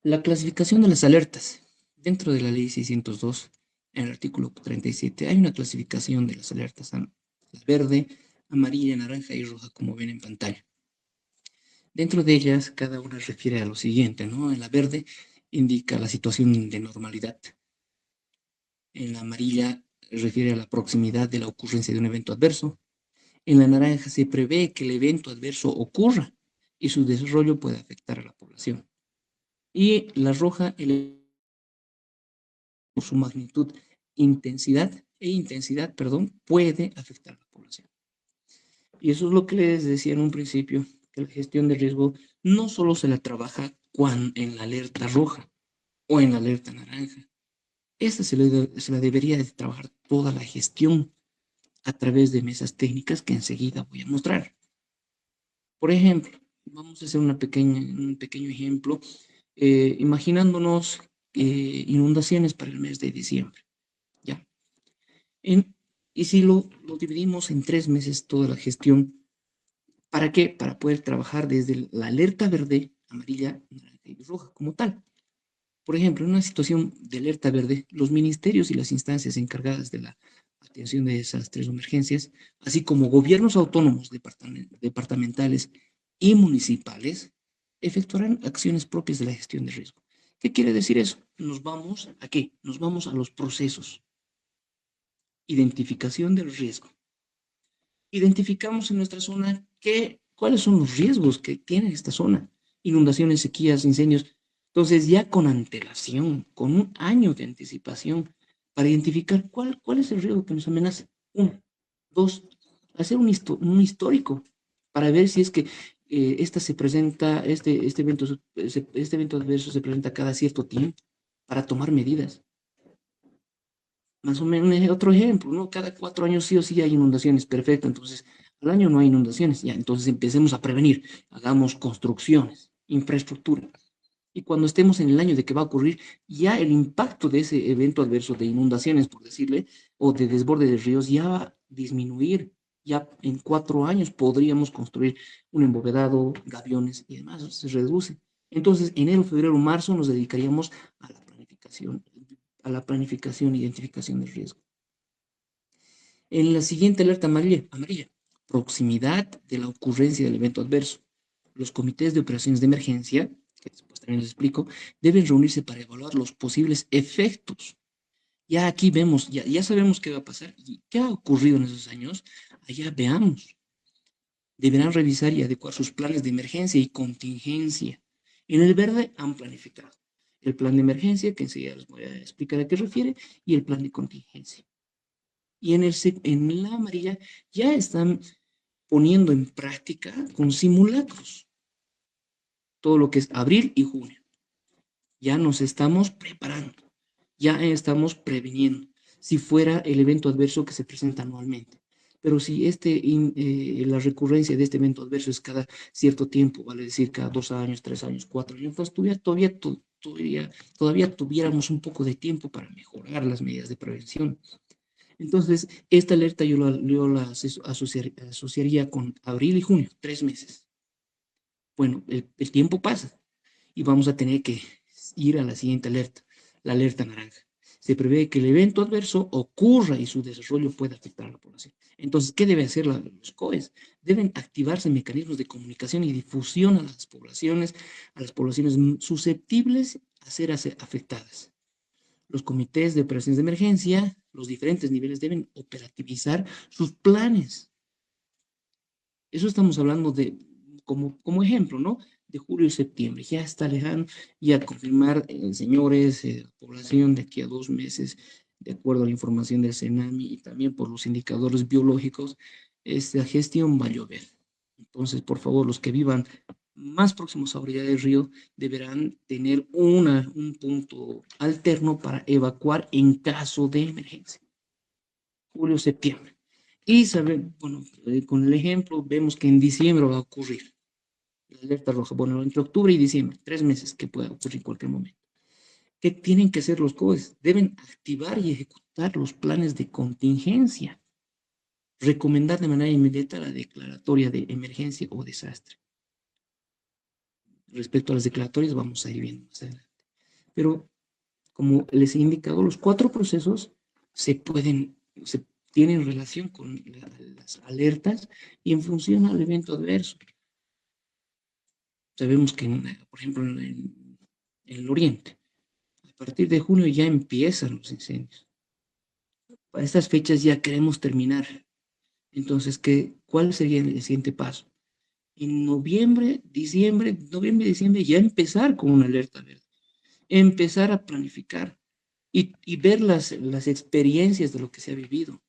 La clasificación de las alertas. Dentro de la ley 602, en el artículo 37, hay una clasificación de las alertas verde, amarilla, naranja y roja, como ven en pantalla. Dentro de ellas, cada una refiere a lo siguiente, ¿no? En la verde indica la situación de normalidad. En la amarilla refiere a la proximidad de la ocurrencia de un evento adverso. En la naranja se prevé que el evento adverso ocurra y su desarrollo puede afectar a la población. Y la roja, por su magnitud, intensidad, puede afectar a la población. Y eso es lo que les decía en un principio, que la gestión de riesgo no solo se la trabaja en la alerta roja o en la alerta naranja. Esta se la debería de trabajar toda la gestión a través de mesas técnicas que enseguida voy a mostrar. Por ejemplo, vamos a hacer un pequeño ejemplo, imaginándonos inundaciones para el mes de diciembre. ¿Ya? Y si lo dividimos en 3 meses, toda la gestión, ¿para qué? Para poder trabajar desde la alerta verde, amarilla, naranja y roja como tal. Por ejemplo, en una situación de alerta verde, los ministerios y las instancias encargadas de la atención de desastres o emergencias, así como gobiernos autónomos departamentales y municipales, efectuarán acciones propias de la gestión de riesgo. ¿Qué quiere decir eso? Nos vamos a qué? Nos vamos a los procesos. Identificación del riesgo. Identificamos en nuestra zona cuáles son los riesgos que tiene esta zona. Inundaciones, sequías, incendios. Entonces, ya con antelación, con un año de anticipación, para identificar cuál es el riesgo que nos amenaza. Uno. Dos, hacer un histórico para ver si es que este evento adverso se presenta cada cierto tiempo para tomar medidas. Más o menos otro ejemplo, ¿no? Cada 4 años sí o sí hay inundaciones, perfecto. Entonces, al año no hay inundaciones, ya. Entonces empecemos a prevenir, hagamos construcciones, infraestructura. Y cuando estemos en el año de que va a ocurrir, ya el impacto de ese evento adverso de inundaciones, por decirle, o de desborde de ríos, ya va a disminuir. Ya en 4 años podríamos construir un embovedado, gaviones y demás, se reduce. Entonces, enero, febrero, marzo nos dedicaríamos a la planificación e identificación del riesgo. En la siguiente alerta amarilla, proximidad de la ocurrencia del evento adverso. Los comités de operaciones de emergencia, que después también les explico, deben reunirse para evaluar los posibles efectos. Ya aquí vemos, ya sabemos qué va a pasar y qué ha ocurrido en esos años. Allá veamos. Deberán revisar y adecuar sus planes de emergencia y contingencia. En el verde han planificado el plan de emergencia, que enseguida les voy a explicar a qué refiere, y el plan de contingencia. Y en la amarilla ya están poniendo en práctica con simulacros todo lo que es abril y junio. Ya nos estamos preparando, ya estamos previniendo si fuera el evento adverso que se presenta anualmente. Pero si la recurrencia de este evento adverso es cada cierto tiempo, vale decir cada 2 años, 3 años, 4 años, entonces todavía tuviéramos un poco de tiempo para mejorar las medidas de prevención. Entonces, esta alerta yo la asociaría con abril y junio, 3 meses. Bueno, el tiempo pasa y vamos a tener que ir a la siguiente alerta, la alerta naranja. Se prevé que el evento adverso ocurra y su desarrollo pueda afectar a la población. Entonces, ¿qué debe hacer los COEs? Deben activarse mecanismos de comunicación y difusión a las poblaciones susceptibles a ser afectadas. Los comités de operaciones de emergencia, los diferentes niveles deben operativizar sus planes. Eso estamos hablando de, como ejemplo, ¿no? De julio y septiembre. Ya está lejano, y a confirmar, señores, población, de aquí a 2 meses, de acuerdo a la información del CENAMI y también por los indicadores biológicos, esta gestión va a llover. Entonces, por favor, los que vivan más próximos a orilla del río deberán tener un punto alterno para evacuar en caso de emergencia. Julio, septiembre. Y bueno, con el ejemplo vemos que en diciembre va a ocurrir la alerta roja. Bueno, entre octubre y diciembre, 3 meses que puede ocurrir en cualquier momento. ¿Qué tienen que hacer los COEs? Deben activar y ejecutar los planes de contingencia. Recomendar de manera inmediata la declaratoria de emergencia o desastre. Respecto a las declaratorias, vamos a ir viendo más adelante. Pero, como les he indicado, los 4 procesos se tienen relación con las alertas y en función al evento adverso. Sabemos que, por ejemplo, en el oriente, a partir de junio ya empiezan los incendios. Para estas fechas ya queremos terminar. Entonces, ¿cuál sería el siguiente paso? En noviembre, diciembre, ya empezar con una alerta verde. Empezar a planificar y ver las experiencias de lo que se ha vivido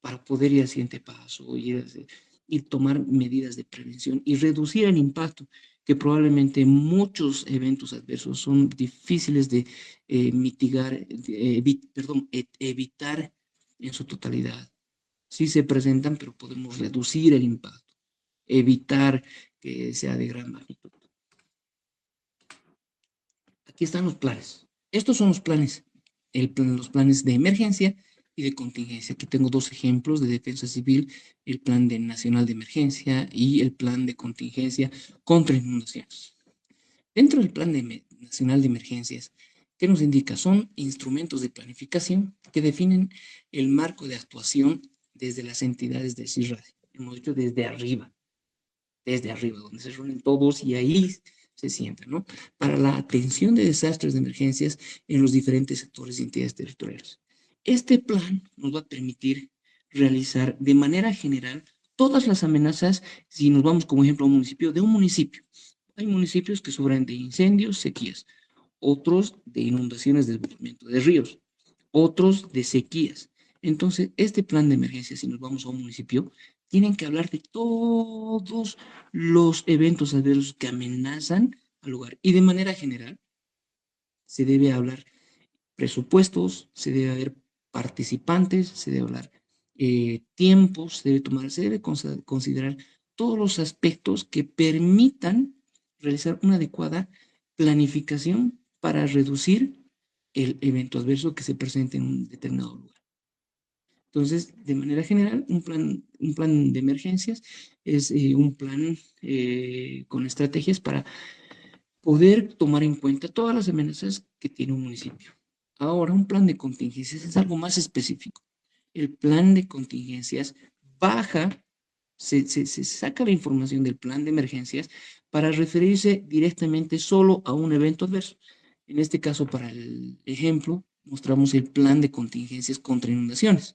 para poder ir al siguiente paso y tomar medidas de prevención y reducir el impacto, que probablemente muchos eventos adversos son difíciles de mitigar, evitar en su totalidad. Sí se presentan, pero podemos reducir el impacto, evitar que sea de gran magnitud. Aquí están los planes. Estos son los planes de emergencia y de contingencia. Aquí tengo dos ejemplos de defensa civil, el Plan Nacional de Emergencia y el Plan de Contingencia contra Inundaciones. Dentro del Nacional de Emergencias, ¿qué nos indica? Son instrumentos de planificación que definen el marco de actuación desde las entidades del CIRRAD. Hemos dicho desde arriba, donde se reúnen todos y ahí se sientan, ¿no? Para la atención de desastres de emergencias en los diferentes sectores y entidades territoriales. Este plan nos va a permitir realizar de manera general todas las amenazas, si nos vamos como ejemplo a un municipio, de un municipio. Hay municipios que sufren de incendios, sequías, otros de inundaciones, desbordamiento de ríos, otros de sequías. Entonces, este plan de emergencia, si nos vamos a un municipio, tienen que hablar de todos los eventos adversos que amenazan al lugar. Y de manera general, se debe hablar presupuestos, se debe haber participantes, se debe hablar tiempos, se debe considerar todos los aspectos que permitan realizar una adecuada planificación para reducir el evento adverso que se presente en un determinado lugar. Entonces, de manera general, un plan de emergencias es un plan con estrategias para poder tomar en cuenta todas las amenazas que tiene un municipio. Ahora, un plan de contingencias es algo más específico. El plan de contingencias baja, se saca la información del plan de emergencias para referirse directamente solo a un evento adverso. En este caso, para el ejemplo, mostramos el plan de contingencias contra inundaciones.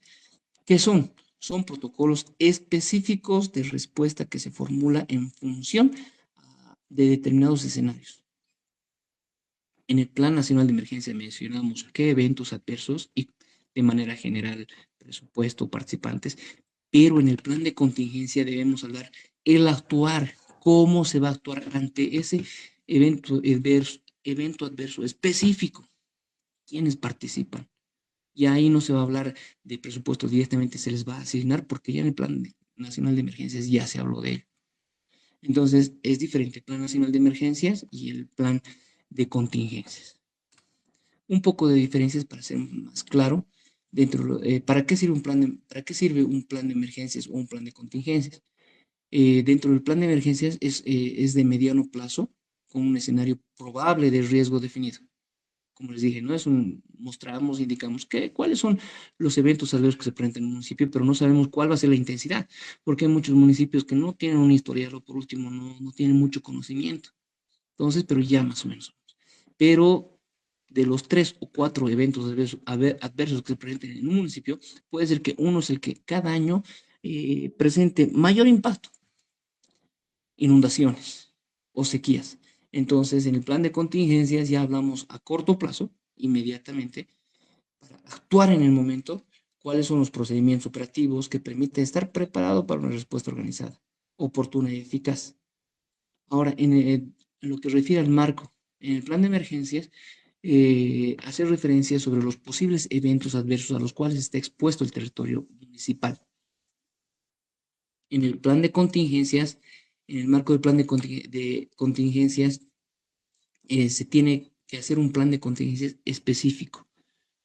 ¿Qué son? Son protocolos específicos de respuesta que se formula en función de determinados escenarios. En el Plan Nacional de Emergencia mencionamos qué eventos adversos y de manera general presupuesto, participantes, pero en el plan de contingencia debemos hablar el actuar, cómo se va a actuar ante ese evento adverso específico, quiénes participan. Y ahí no se va a hablar de presupuestos directamente, se les va a asignar porque ya en el Plan Nacional de Emergencias ya se habló de ello. Entonces, es diferente el Plan Nacional de Emergencias y el Plan de Contingencias. Un poco de diferencias para ser más claro. ¿Para qué sirve un plan de emergencias o un plan de contingencias? Dentro del plan de emergencias es de mediano plazo, con un escenario probable de riesgo definido. Como les dije, ¿no? Indicamos cuáles son los eventos adversos que se presentan en un municipio, pero no sabemos cuál va a ser la intensidad, porque hay muchos municipios que no tienen un historial o por último no tienen mucho conocimiento. Entonces, pero ya más o menos. Pero de los 3 o 4 eventos adversos que se presenten en un municipio, puede ser que uno es el que cada año presente mayor impacto, inundaciones o sequías. Entonces, en el plan de contingencias ya hablamos a corto plazo, inmediatamente, para actuar en el momento, cuáles son los procedimientos operativos que permiten estar preparado para una respuesta organizada, oportuna y eficaz. Ahora, en lo que refiere al marco, en el plan de emergencias, hace referencia sobre los posibles eventos adversos a los cuales está expuesto el territorio municipal. En el plan de contingencias, en el marco del plan de contingencias, se tiene que hacer un plan de contingencias específico.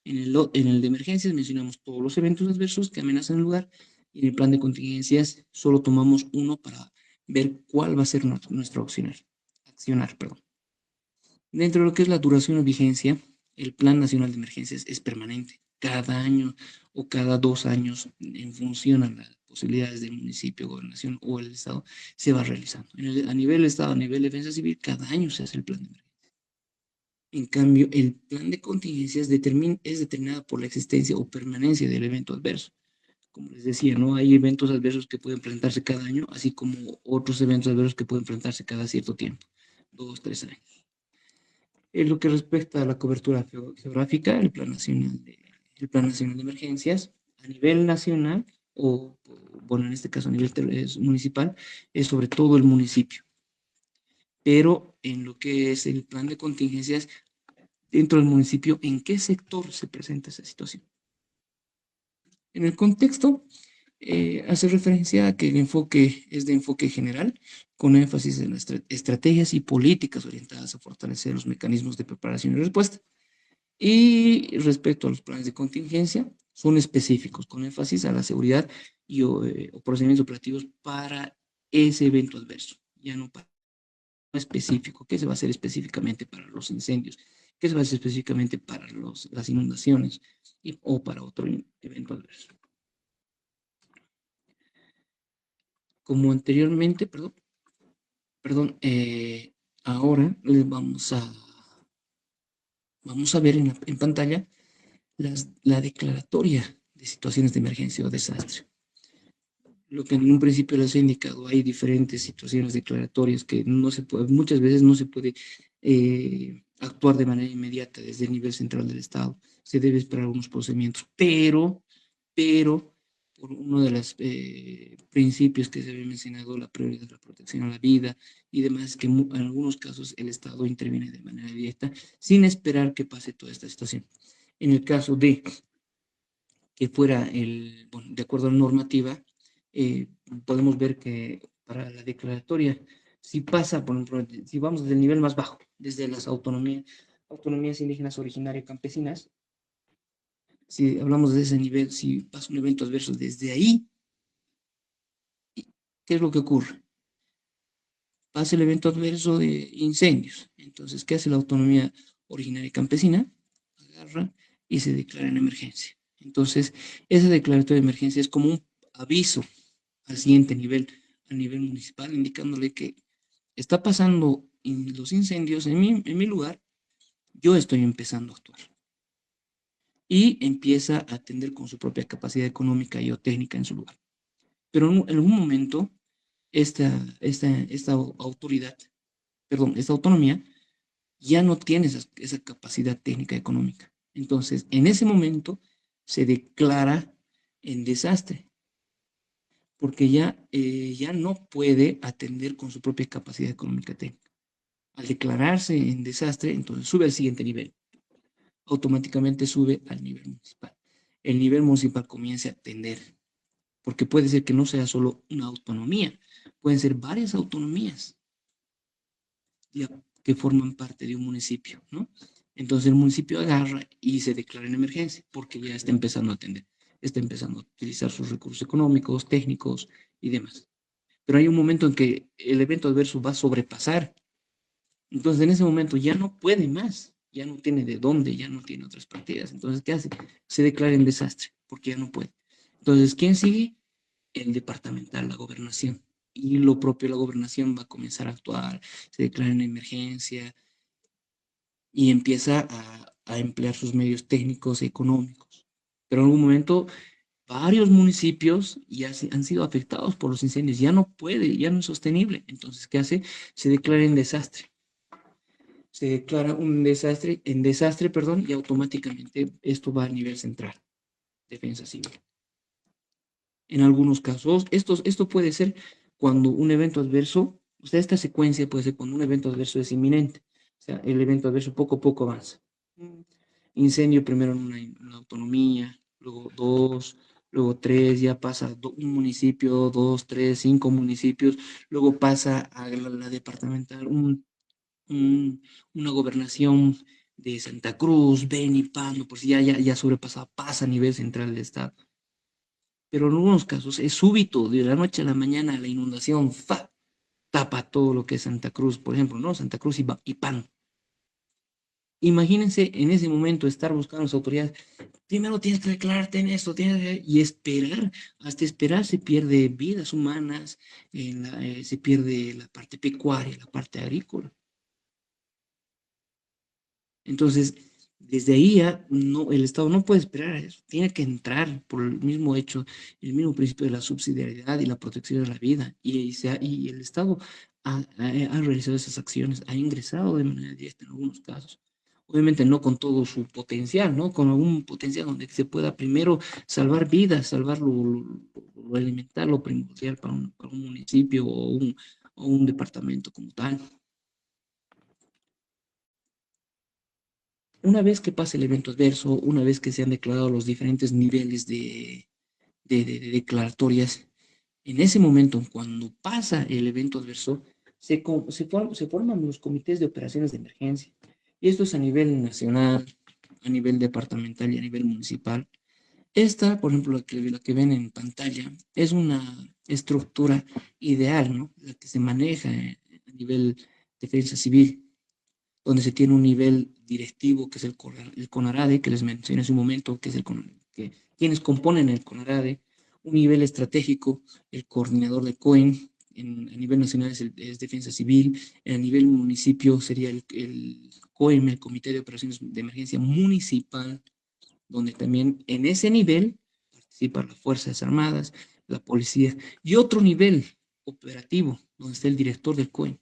En el de emergencias mencionamos todos los eventos adversos que amenazan el lugar y en el plan de contingencias solo tomamos uno para ver cuál va a ser nuestro accionar. Dentro de lo que es la duración o vigencia, el Plan Nacional de Emergencias es permanente. Cada año o cada 2 años, en función a las posibilidades del municipio, gobernación o el Estado, se va realizando. A nivel Estado, a nivel de defensa civil, cada año se hace el plan de emergencia. En cambio, el plan de contingencias es determinado por la existencia o permanencia del evento adverso. Como les decía, ¿no? Hay eventos adversos que pueden presentarse cada año, así como otros eventos adversos que pueden presentarse cada cierto tiempo, 2, 3 años. En lo que respecta a la cobertura geográfica, el Plan Nacional de Emergencias, a nivel nacional, bueno, en este caso a nivel municipal, es sobre todo el municipio. Pero en lo que es el plan de contingencias, dentro del municipio, ¿en qué sector se presenta esa situación? En el contexto, hace referencia a que el enfoque es de enfoque general, con énfasis en las estrategias y políticas orientadas a fortalecer los mecanismos de preparación y respuesta. Y respecto a los planes de contingencia, son específicos, con énfasis a la seguridad o procedimientos operativos para ese evento adverso, ya no para específico. ¿Qué se va a hacer específicamente para los incendios? ¿Qué se va a hacer específicamente para las inundaciones o para otro evento adverso? Como anteriormente, ahora les vamos a ver en pantalla la declaratoria de situaciones de emergencia o desastre. Lo que en un principio les he indicado, hay diferentes situaciones declaratorias que no se puede, muchas veces no se puede actuar de manera inmediata desde el nivel central del Estado. Se debe esperar unos procedimientos, pero por uno de los principios que se había mencionado, la prioridad de la protección a la vida y demás, que en algunos casos el Estado interviene de manera directa sin esperar que pase toda esta situación. En el caso de que fuera de acuerdo a la normativa, eh, podemos ver que para la declaratoria, si pasa, por ejemplo, si vamos desde el nivel más bajo, desde las autonomías indígenas originarias campesinas, si hablamos de ese nivel, si pasa un evento adverso desde ahí, ¿qué es lo que ocurre? Pasa el evento adverso de incendios. Entonces, ¿qué hace la autonomía originaria campesina? Agarra y se declara en emergencia. Entonces, esa declaratoria de emergencia es como un aviso al siguiente nivel, a nivel municipal, indicándole que está pasando los incendios en mi lugar, yo estoy empezando a actuar. Y empieza a atender con su propia capacidad económica y o técnica en su lugar. Pero en algún momento, esta autoridad, perdón, esta autonomía, ya no tiene esa capacidad técnica económica. Entonces, en ese momento se declara en desastre, porque ya no puede atender con su propia capacidad económica técnica. Al declararse en desastre, entonces sube al siguiente nivel. Automáticamente sube al nivel municipal. El nivel municipal comienza a atender, porque puede ser que no sea solo una autonomía, pueden ser varias autonomías ya, que forman parte de un municipio, ¿no? Entonces el municipio agarra y se declara en emergencia, porque ya está empezando a atender, está empezando a utilizar sus recursos económicos, técnicos y demás. Pero hay un momento en que el evento adverso va a sobrepasar. Entonces, en ese momento ya no puede más, ya no tiene de dónde, ya no tiene otras partidas. Entonces, ¿qué hace? Se declara en desastre, porque ya no puede. Entonces, ¿quién sigue? El departamental, la gobernación. Y lo propio, la gobernación va a comenzar a actuar, se declara en emergencia y empieza a emplear sus medios técnicos y económicos. Pero en algún momento varios municipios ya han sido afectados por los incendios, ya no puede, ya no es sostenible. Entonces, ¿qué hace? Se declara en desastre. Se declara un desastre, perdón, y automáticamente esto va a nivel central, defensa civil. En algunos casos, esto puede ser cuando un evento adverso, o sea, esta secuencia puede ser cuando un evento adverso es inminente, o sea, el evento adverso poco a poco avanza. Incendio primero en una autonomía, luego dos, luego tres, ya pasa un municipio, dos, tres, cinco municipios, luego pasa a la departamental, un, una gobernación de Santa Cruz, Beni, Pando, pues ya sobrepasa, pasa a nivel central del Estado. Pero en algunos casos es súbito, de la noche a la mañana la inundación tapa todo lo que es Santa Cruz, por ejemplo, ¿no? Santa Cruz y Pando. Imagínense en ese momento estar buscando a las autoridades. Primero tienes que declararte en esto, y esperar, hasta esperar se pierde vidas humanas, se pierde la parte pecuaria, la parte agrícola. Entonces, desde ahí ya no, el Estado no puede esperar a eso, tiene que entrar por el mismo hecho, el mismo principio de la subsidiariedad y la protección de la vida. Y el Estado ha realizado esas acciones, ha ingresado de manera directa en algunos casos. Obviamente no con todo su potencial, ¿no? Con algún potencial donde se pueda primero salvar vidas, salvar lo elemental, lo primordial para un municipio o un departamento como tal. Una vez que pase el evento adverso, una vez que se han declarado los diferentes niveles de declaratorias, en ese momento, cuando pasa el evento adverso, se forman los comités de operaciones de emergencia. Y esto es a nivel nacional, a nivel departamental y a nivel municipal. Esta, por ejemplo, la que ven en pantalla, es una estructura ideal, ¿no? La que se maneja a nivel defensa civil, donde se tiene un nivel directivo, que es el CONARADE, que les mencioné hace un momento, que es quienes componen el CONARADE, un nivel estratégico, el coordinador de COEN, a nivel nacional es Defensa Civil, a nivel municipio sería el COEM, el Comité de Operaciones de Emergencia Municipal, donde también en ese nivel participan las Fuerzas Armadas, la policía, y otro nivel operativo, donde está el director del COEN,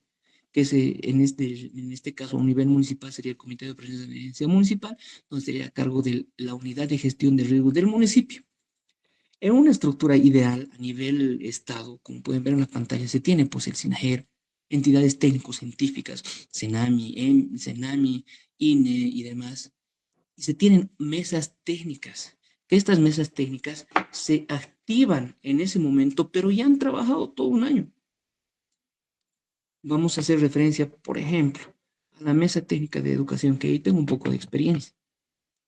que es en este caso a un nivel municipal sería el Comité de Operaciones de Emergencia Municipal, donde sería a cargo de la unidad de gestión de riesgos del municipio. En una estructura ideal a nivel Estado, como pueden ver en la pantalla, se tiene pues el SINAGER, entidades técnico-científicas, CENAMI, INE y demás, y se tienen mesas técnicas, que estas mesas técnicas se activan en ese momento, pero ya han trabajado todo un año. Vamos a hacer referencia, por ejemplo, a la mesa técnica de educación, que ahí tengo un poco de experiencia.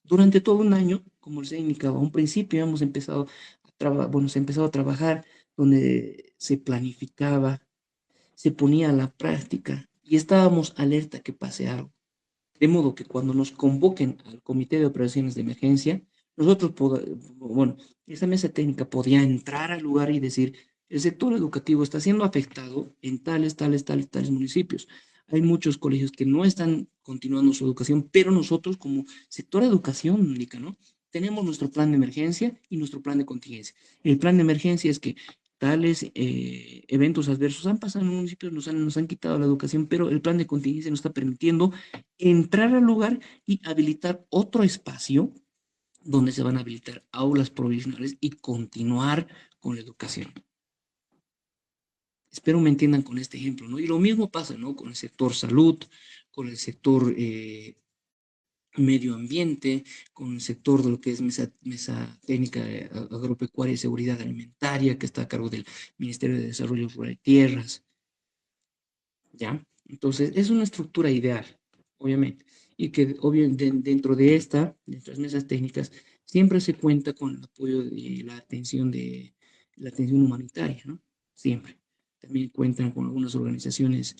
Durante todo un año, como les he indicado, a un principio hemos empezado se ha empezado a trabajar donde se planificaba, se ponía a la práctica y estábamos alerta que pase algo. De modo que cuando nos convoquen al Comité de Operaciones de Emergencia, bueno, esa mesa técnica podía entrar al lugar y decir, el sector educativo está siendo afectado en tales municipios. Hay muchos colegios que no están continuando su educación, pero nosotros como sector de educación, Mónica, ¿no? Tenemos nuestro plan de emergencia y nuestro plan de contingencia. El plan de emergencia es que tales eventos adversos han pasado en municipios, nos han quitado la educación, pero el plan de contingencia nos está permitiendo entrar al lugar y habilitar otro espacio donde se van a habilitar aulas provisionales y continuar con la educación. Espero me entiendan con este ejemplo, ¿no? Y lo mismo pasa, ¿no? Con el sector salud, con el sector medio ambiente, con el sector de lo que es mesa técnica agropecuaria y seguridad alimentaria, que está a cargo del Ministerio de Desarrollo Rural y Tierras, ¿ya? Entonces, es una estructura ideal, obviamente, y que obviamente dentro de estas mesas técnicas, siempre se cuenta con el apoyo de la atención humanitaria, ¿no? Siempre. También cuentan con algunas organizaciones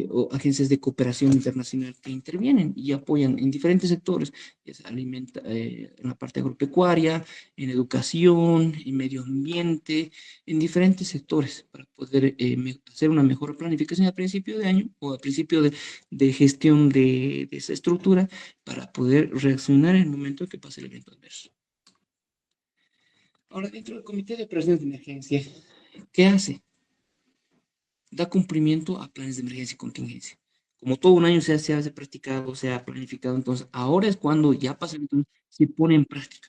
o agencias de cooperación internacional que intervienen y apoyan en diferentes sectores, en la parte agropecuaria, en educación, en medio ambiente, en diferentes sectores para poder hacer una mejor planificación a principio de año o a principio de gestión de esa estructura para poder reaccionar en el momento en que pase el evento adverso. Ahora, dentro del Comité de Operaciones de Emergencia, ¿qué hace? Da cumplimiento a planes de emergencia y contingencia. Como todo un año se ha practicado, se ha planificado, entonces ahora es cuando ya pasa el evento, se pone en práctica.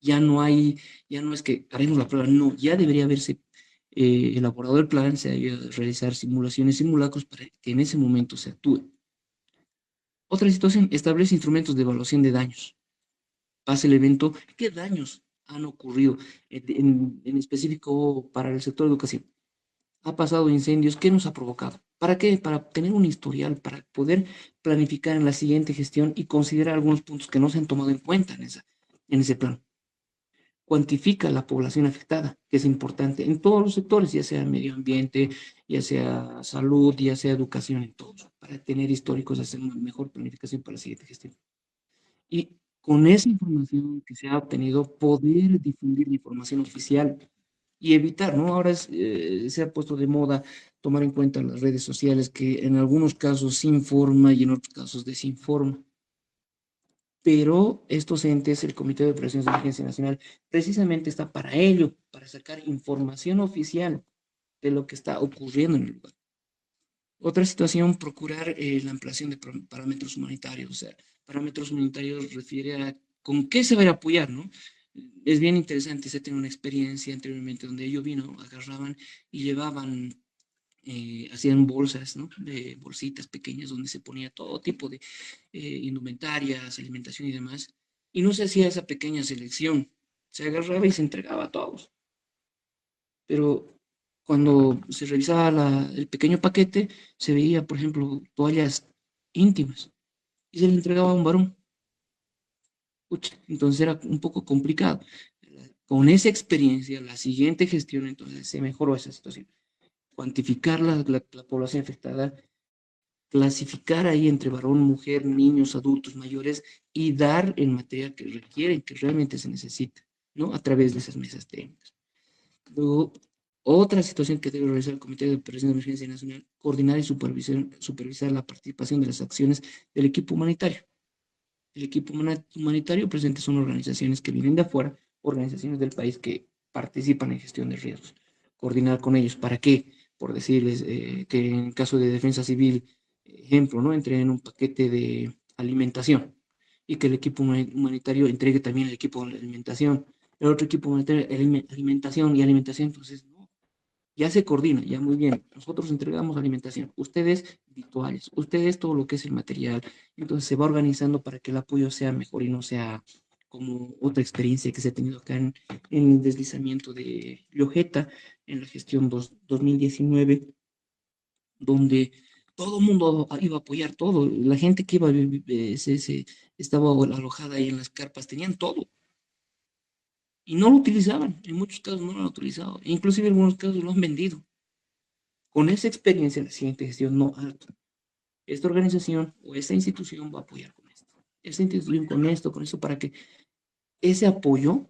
Ya no hay, ya no es que haremos la prueba, no, ya debería haberse elaborado el plan, se debe realizar simulaciones, simulacros para que en ese momento se actúe. Otra situación, establece instrumentos de evaluación de daños. Pasa el evento, ¿qué daños han ocurrido en específico para el sector de educación? Ha pasado incendios, ¿qué nos ha provocado? ¿Para qué? Para tener un historial, para poder planificar en la siguiente gestión y considerar algunos puntos que no se han tomado en cuenta en ese plan. Cuantifica la población afectada, que es importante en todos los sectores, ya sea medio ambiente, ya sea salud, ya sea educación, en todos, para tener históricos, hacer una mejor planificación para la siguiente gestión. Y con esa información que se ha obtenido, poder difundir la información oficial y evitar, ¿no? Ahora se ha puesto de moda tomar en cuenta las redes sociales que en algunos casos se informa y en otros casos desinforma, pero estos entes, el Comité de Operaciones de Emergencia Nacional, precisamente está para ello, para sacar información oficial de lo que está ocurriendo en el lugar. Otra situación, procurar la ampliación de parámetros humanitarios. O sea, parámetros humanitarios refiere a con qué se va a apoyar, ¿no? Es bien interesante, se tiene una experiencia anteriormente donde yo vino, agarraban y llevaban hacían bolsas, ¿no? De bolsitas pequeñas donde se ponía todo tipo de indumentarias, alimentación y demás. Y no se hacía esa pequeña selección. Se agarraba y se entregaba a todos. Pero cuando se revisaba el pequeño paquete, se veía, por ejemplo, toallas íntimas y se le entregaba a un varón. Pucha, entonces era un poco complicado. Con esa experiencia, la siguiente gestión, entonces se mejoró esa situación. Cuantificar la población afectada, clasificar ahí entre varón, mujer, niños, adultos, mayores y dar el material que requieren, que realmente se necesita, ¿no? A través de esas mesas técnicas. Luego, otra situación que debe realizar el Comité de Operaciones de Emergencia Nacional, coordinar y supervisar la participación de las acciones del equipo humanitario. El equipo humanitario presente son organizaciones que vienen de afuera, organizaciones del país que participan en gestión de riesgos. Coordinar con ellos, ¿para qué? Por decirles que en caso de defensa civil, ejemplo, ¿no? Entreguen un paquete de alimentación y que el equipo humanitario entregue también el equipo de alimentación, el otro equipo humanitario alimentación y alimentación, entonces, ¿no? Ya se coordina, ya muy bien. Nosotros entregamos alimentación, ustedes virtuales, ustedes todo lo que es el material. Entonces se va organizando para que el apoyo sea mejor y no sea como otra experiencia que se ha tenido acá en el deslizamiento de Llojeta en la gestión 2019, donde todo el mundo iba a apoyar todo. La gente que iba, estaba alojada ahí en las carpas, tenían todo. Y no lo utilizaban, en muchos casos no lo han utilizado, inclusive en algunos casos lo han vendido. Con esa experiencia, la siguiente gestión, no alto. Esta organización o esta institución va a apoyar con esto. Esta institución con esto, para que ese apoyo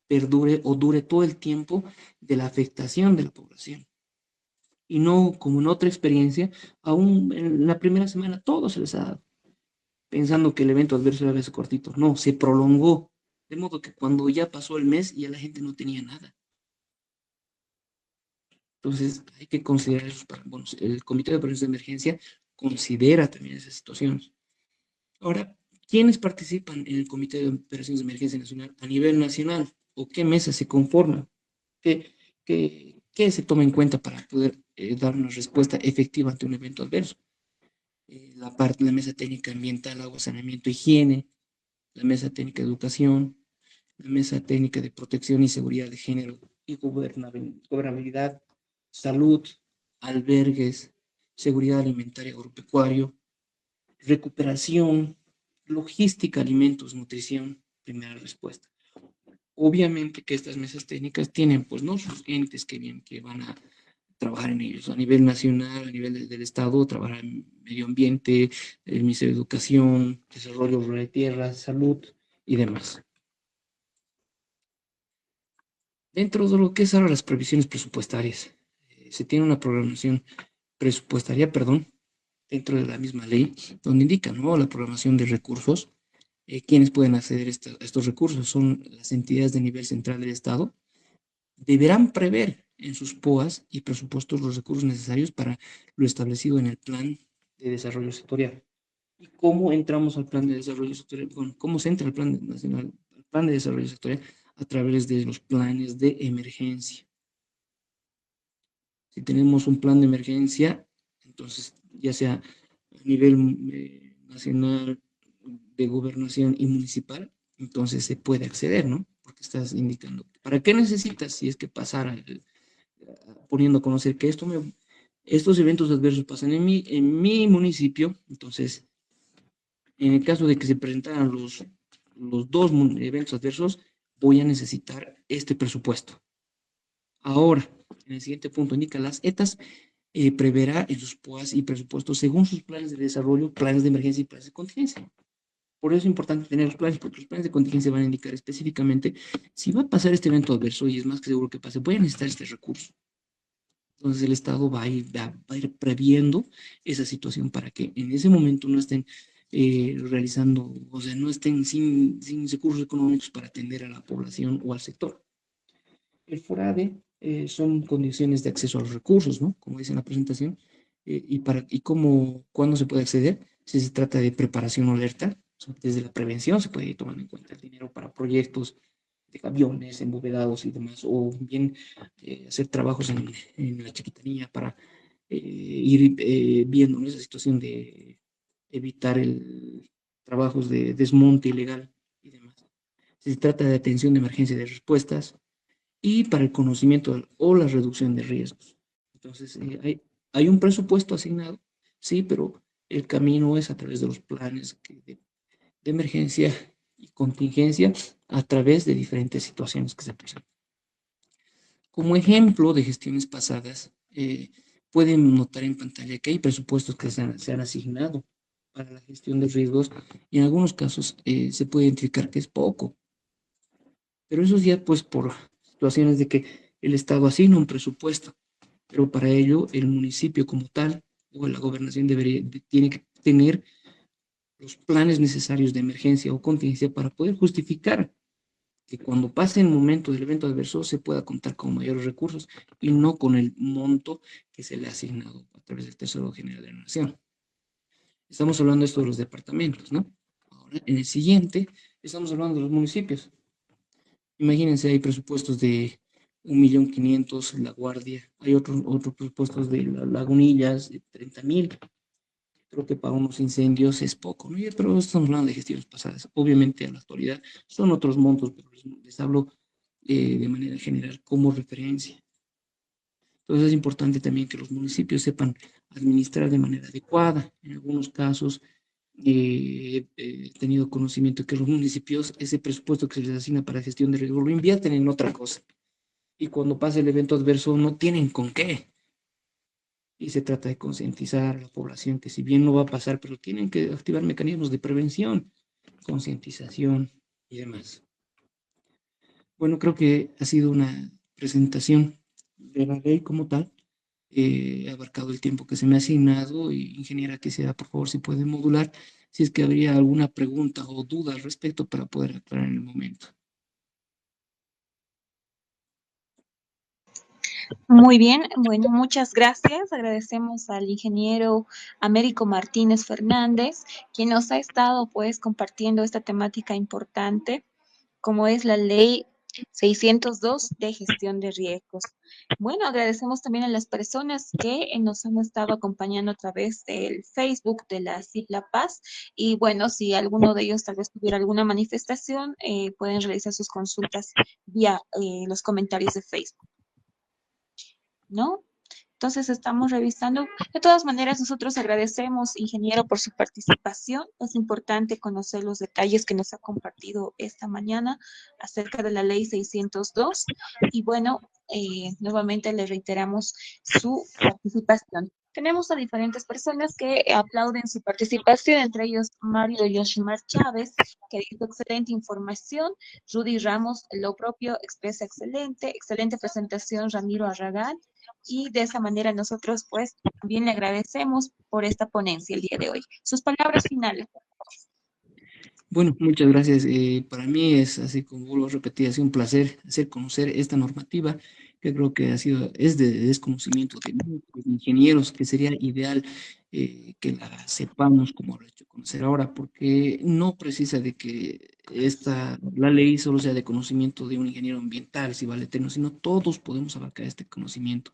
perdure o dure todo el tiempo de la afectación de la población. Y no como en otra experiencia, aún en la primera semana todo se les ha dado, pensando que el evento adverso era ese cortito. No, se prolongó. De modo que cuando ya pasó el mes, ya la gente no tenía nada. Entonces, hay que considerar esos, bueno, el Comité de Operaciones de Emergencia considera también esas situaciones. Ahora, ¿quiénes participan en el Comité de Operaciones de Emergencia Nacional a nivel nacional? ¿O qué mesa se conforma? ¿Qué se toma en cuenta para poder dar una respuesta efectiva ante un evento adverso? La mesa técnica ambiental, agua, saneamiento, higiene, la mesa técnica de educación, la mesa técnica de protección y seguridad de género y gobernabilidad, salud, albergues, seguridad alimentaria agropecuario, recuperación, logística, alimentos, nutrición, primera respuesta. Obviamente que estas mesas técnicas tienen, pues, no sus entes que van a trabajar en ellos a nivel nacional, a nivel del Estado, trabajar en medio ambiente, el Ministerio de Educación, Desarrollo Rural de Tierras, Salud y demás. Dentro de lo que es ahora las previsiones presupuestarias, se tiene una programación presupuestaria, perdón, dentro de la misma ley, donde indica, ¿no?, la programación de recursos. ¿Quiénes pueden acceder a estos recursos? Son las entidades de nivel central del Estado. Deberán prever en sus POAs y presupuestos los recursos necesarios para lo establecido en el Plan de Desarrollo Sectorial. ¿Y cómo entramos al Plan de Desarrollo Sectorial? Bueno, ¿cómo se entra al Plan Nacional, al Plan de Desarrollo Sectorial? A través de los planes de emergencia. Si tenemos un plan de emergencia, entonces ya sea a nivel nacional, de gobernación y municipal, entonces se puede acceder, ¿no? Porque estás indicando, ¿para qué necesitas si es que pasara, poniendo a conocer que estos eventos adversos pasan en mi municipio? Entonces, en el caso de que se presentaran los dos eventos adversos, voy a necesitar este presupuesto. Ahora, en el siguiente punto indica las ETAs preverá en sus POAs y presupuestos según sus planes de desarrollo, planes de emergencia y planes de contingencia. Por eso es importante tener los planes, porque los planes de contingencia van a indicar específicamente si va a pasar este evento adverso, y es más que seguro que pase, voy a necesitar este recurso. Entonces el Estado va a ir previendo esa situación para que en ese momento no estén realizando, o sea, no estén sin recursos económicos para atender a la población o al sector. El FORADE son condiciones de acceso a los recursos, ¿no? Como dice en la presentación, cuándo se puede acceder, si se trata de preparación o alerta, o sea, desde la prevención se puede tomar en cuenta el dinero para proyectos de aviones, embovedados y demás, o bien hacer trabajos en la chiquitanía para ir viendo, ¿no?, esa situación de evitar trabajos de desmonte ilegal y demás. Si se trata de atención de emergencia y de respuestas, y para el conocimiento o la reducción de riesgos. Entonces, hay un presupuesto asignado, sí, pero el camino es a través de los planes de emergencia y contingencia a través de diferentes situaciones que se presentan. Como ejemplo de gestiones pasadas, pueden notar en pantalla que hay presupuestos que se han asignado para la gestión de riesgos y en algunos casos se puede identificar que es poco, pero eso ya pues por situaciones de que el Estado asigna un presupuesto, pero para ello el municipio como tal o la gobernación tiene que tener los planes necesarios de emergencia o contingencia para poder justificar que cuando pase el momento del evento adverso se pueda contar con mayores recursos y no con el monto que se le ha asignado a través del Tesoro General de la Nación. Estamos hablando de esto de los departamentos, ¿no? Ahora, en el siguiente, estamos hablando de los municipios. Imagínense, hay presupuestos de 1.500.000, La Guardia, hay otros presupuestos de Lagunillas, de 30.000. Creo que para unos incendios es poco, ¿no? Pero estamos hablando de gestiones pasadas. Obviamente, a la actualidad son otros montos, pero les hablo de manera general como referencia. Entonces es importante también que los municipios sepan administrar de manera adecuada. En algunos casos he tenido conocimiento de que los municipios, ese presupuesto que se les asigna para gestión de riesgo, lo invierten en otra cosa. Y cuando pasa el evento adverso no tienen con qué. Y se trata de concientizar a la población que si bien no va a pasar, pero tienen que activar mecanismos de prevención, concientización y demás. Bueno, creo que ha sido una presentación de la ley como tal. He abarcado el tiempo que se me ha asignado y ingeniera quisiera, por favor, si puede modular, si es que habría alguna pregunta o duda al respecto para poder aclarar en el momento. Muy bien, bueno, muchas gracias. Agradecemos al ingeniero Américo Martínez Fernández, quien nos ha estado pues compartiendo esta temática importante, como es la ley 602 de gestión de riesgos. Bueno, agradecemos también a las personas que nos han estado acompañando a través del Facebook de la CIP La Paz. Y bueno, si alguno de ellos tal vez tuviera alguna manifestación, pueden realizar sus consultas vía los comentarios de Facebook, ¿no? Entonces estamos revisando. De todas maneras, nosotros agradecemos, ingeniero, por su participación. Es importante conocer los detalles que nos ha compartido esta mañana acerca de la ley 602. Y bueno, nuevamente le reiteramos su participación. Tenemos a diferentes personas que aplauden su participación, entre ellos Mario Yoshimar Chávez, que dice excelente información. Rudy Ramos, lo propio, expresa excelente presentación, Ramiro Arragán. Y de esa manera nosotros pues también le agradecemos por esta ponencia el día de hoy. Sus palabras finales. Bueno, muchas gracias. Para mí es, así como vuelvo a repetir, ha sido un placer hacer conocer esta normativa que creo que es de desconocimiento de muchos ingenieros, que sería ideal que la sepamos como lo he hecho conocer ahora, porque no precisa de que la ley solo sea de conocimiento de un ingeniero ambiental, si vale eterno, sino todos podemos abarcar este conocimiento.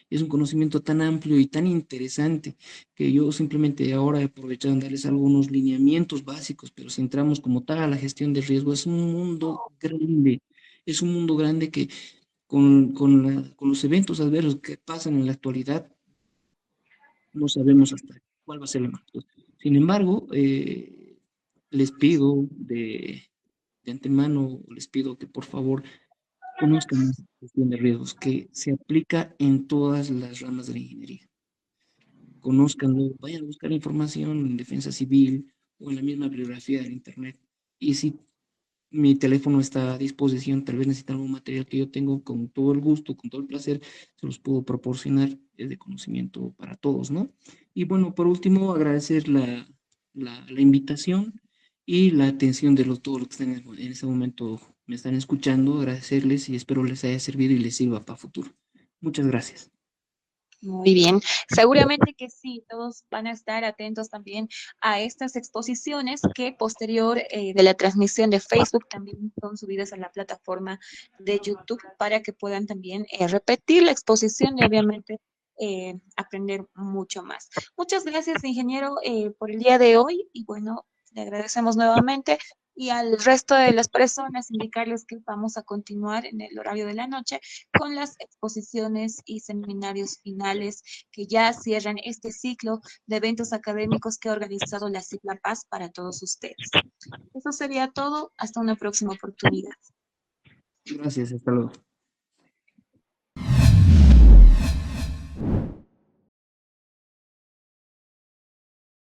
Es un conocimiento tan amplio y tan interesante que yo simplemente ahora he aprovechado en darles algunos lineamientos básicos, pero si entramos como tal a la gestión de riesgo, es un mundo grande que con los eventos adversos que pasan en la actualidad, no sabemos hasta cuál va a ser la magnitud. Sin embargo, les pido de antemano, les pido que por favor conozcan la gestión de riesgos, que se aplica en todas las ramas de la ingeniería. Conózcanlo, vayan a buscar información en defensa civil o en la misma bibliografía del Internet. Y si mi teléfono está a disposición, tal vez necesitan algún material que yo tengo con todo el gusto, con todo el placer, se los puedo proporcionar, es de conocimiento para todos, ¿no? Y bueno, por último, agradecer la invitación y la atención de todos los que están en este momento me están escuchando, agradecerles y espero les haya servido y les sirva para futuro. Muchas gracias. Muy bien, seguramente que sí, todos van a estar atentos también a estas exposiciones que posterior de la transmisión de Facebook también son subidas a la plataforma de YouTube para que puedan también repetir la exposición y obviamente aprender mucho más. Muchas gracias, ingeniero, por el día de hoy y bueno, le agradecemos nuevamente y al resto de las personas indicarles que vamos a continuar en el horario de la noche con las exposiciones y seminarios finales que ya cierran este ciclo de eventos académicos que ha organizado la Sigla Paz para todos ustedes. Eso sería todo. Hasta una próxima oportunidad. Gracias, hasta luego.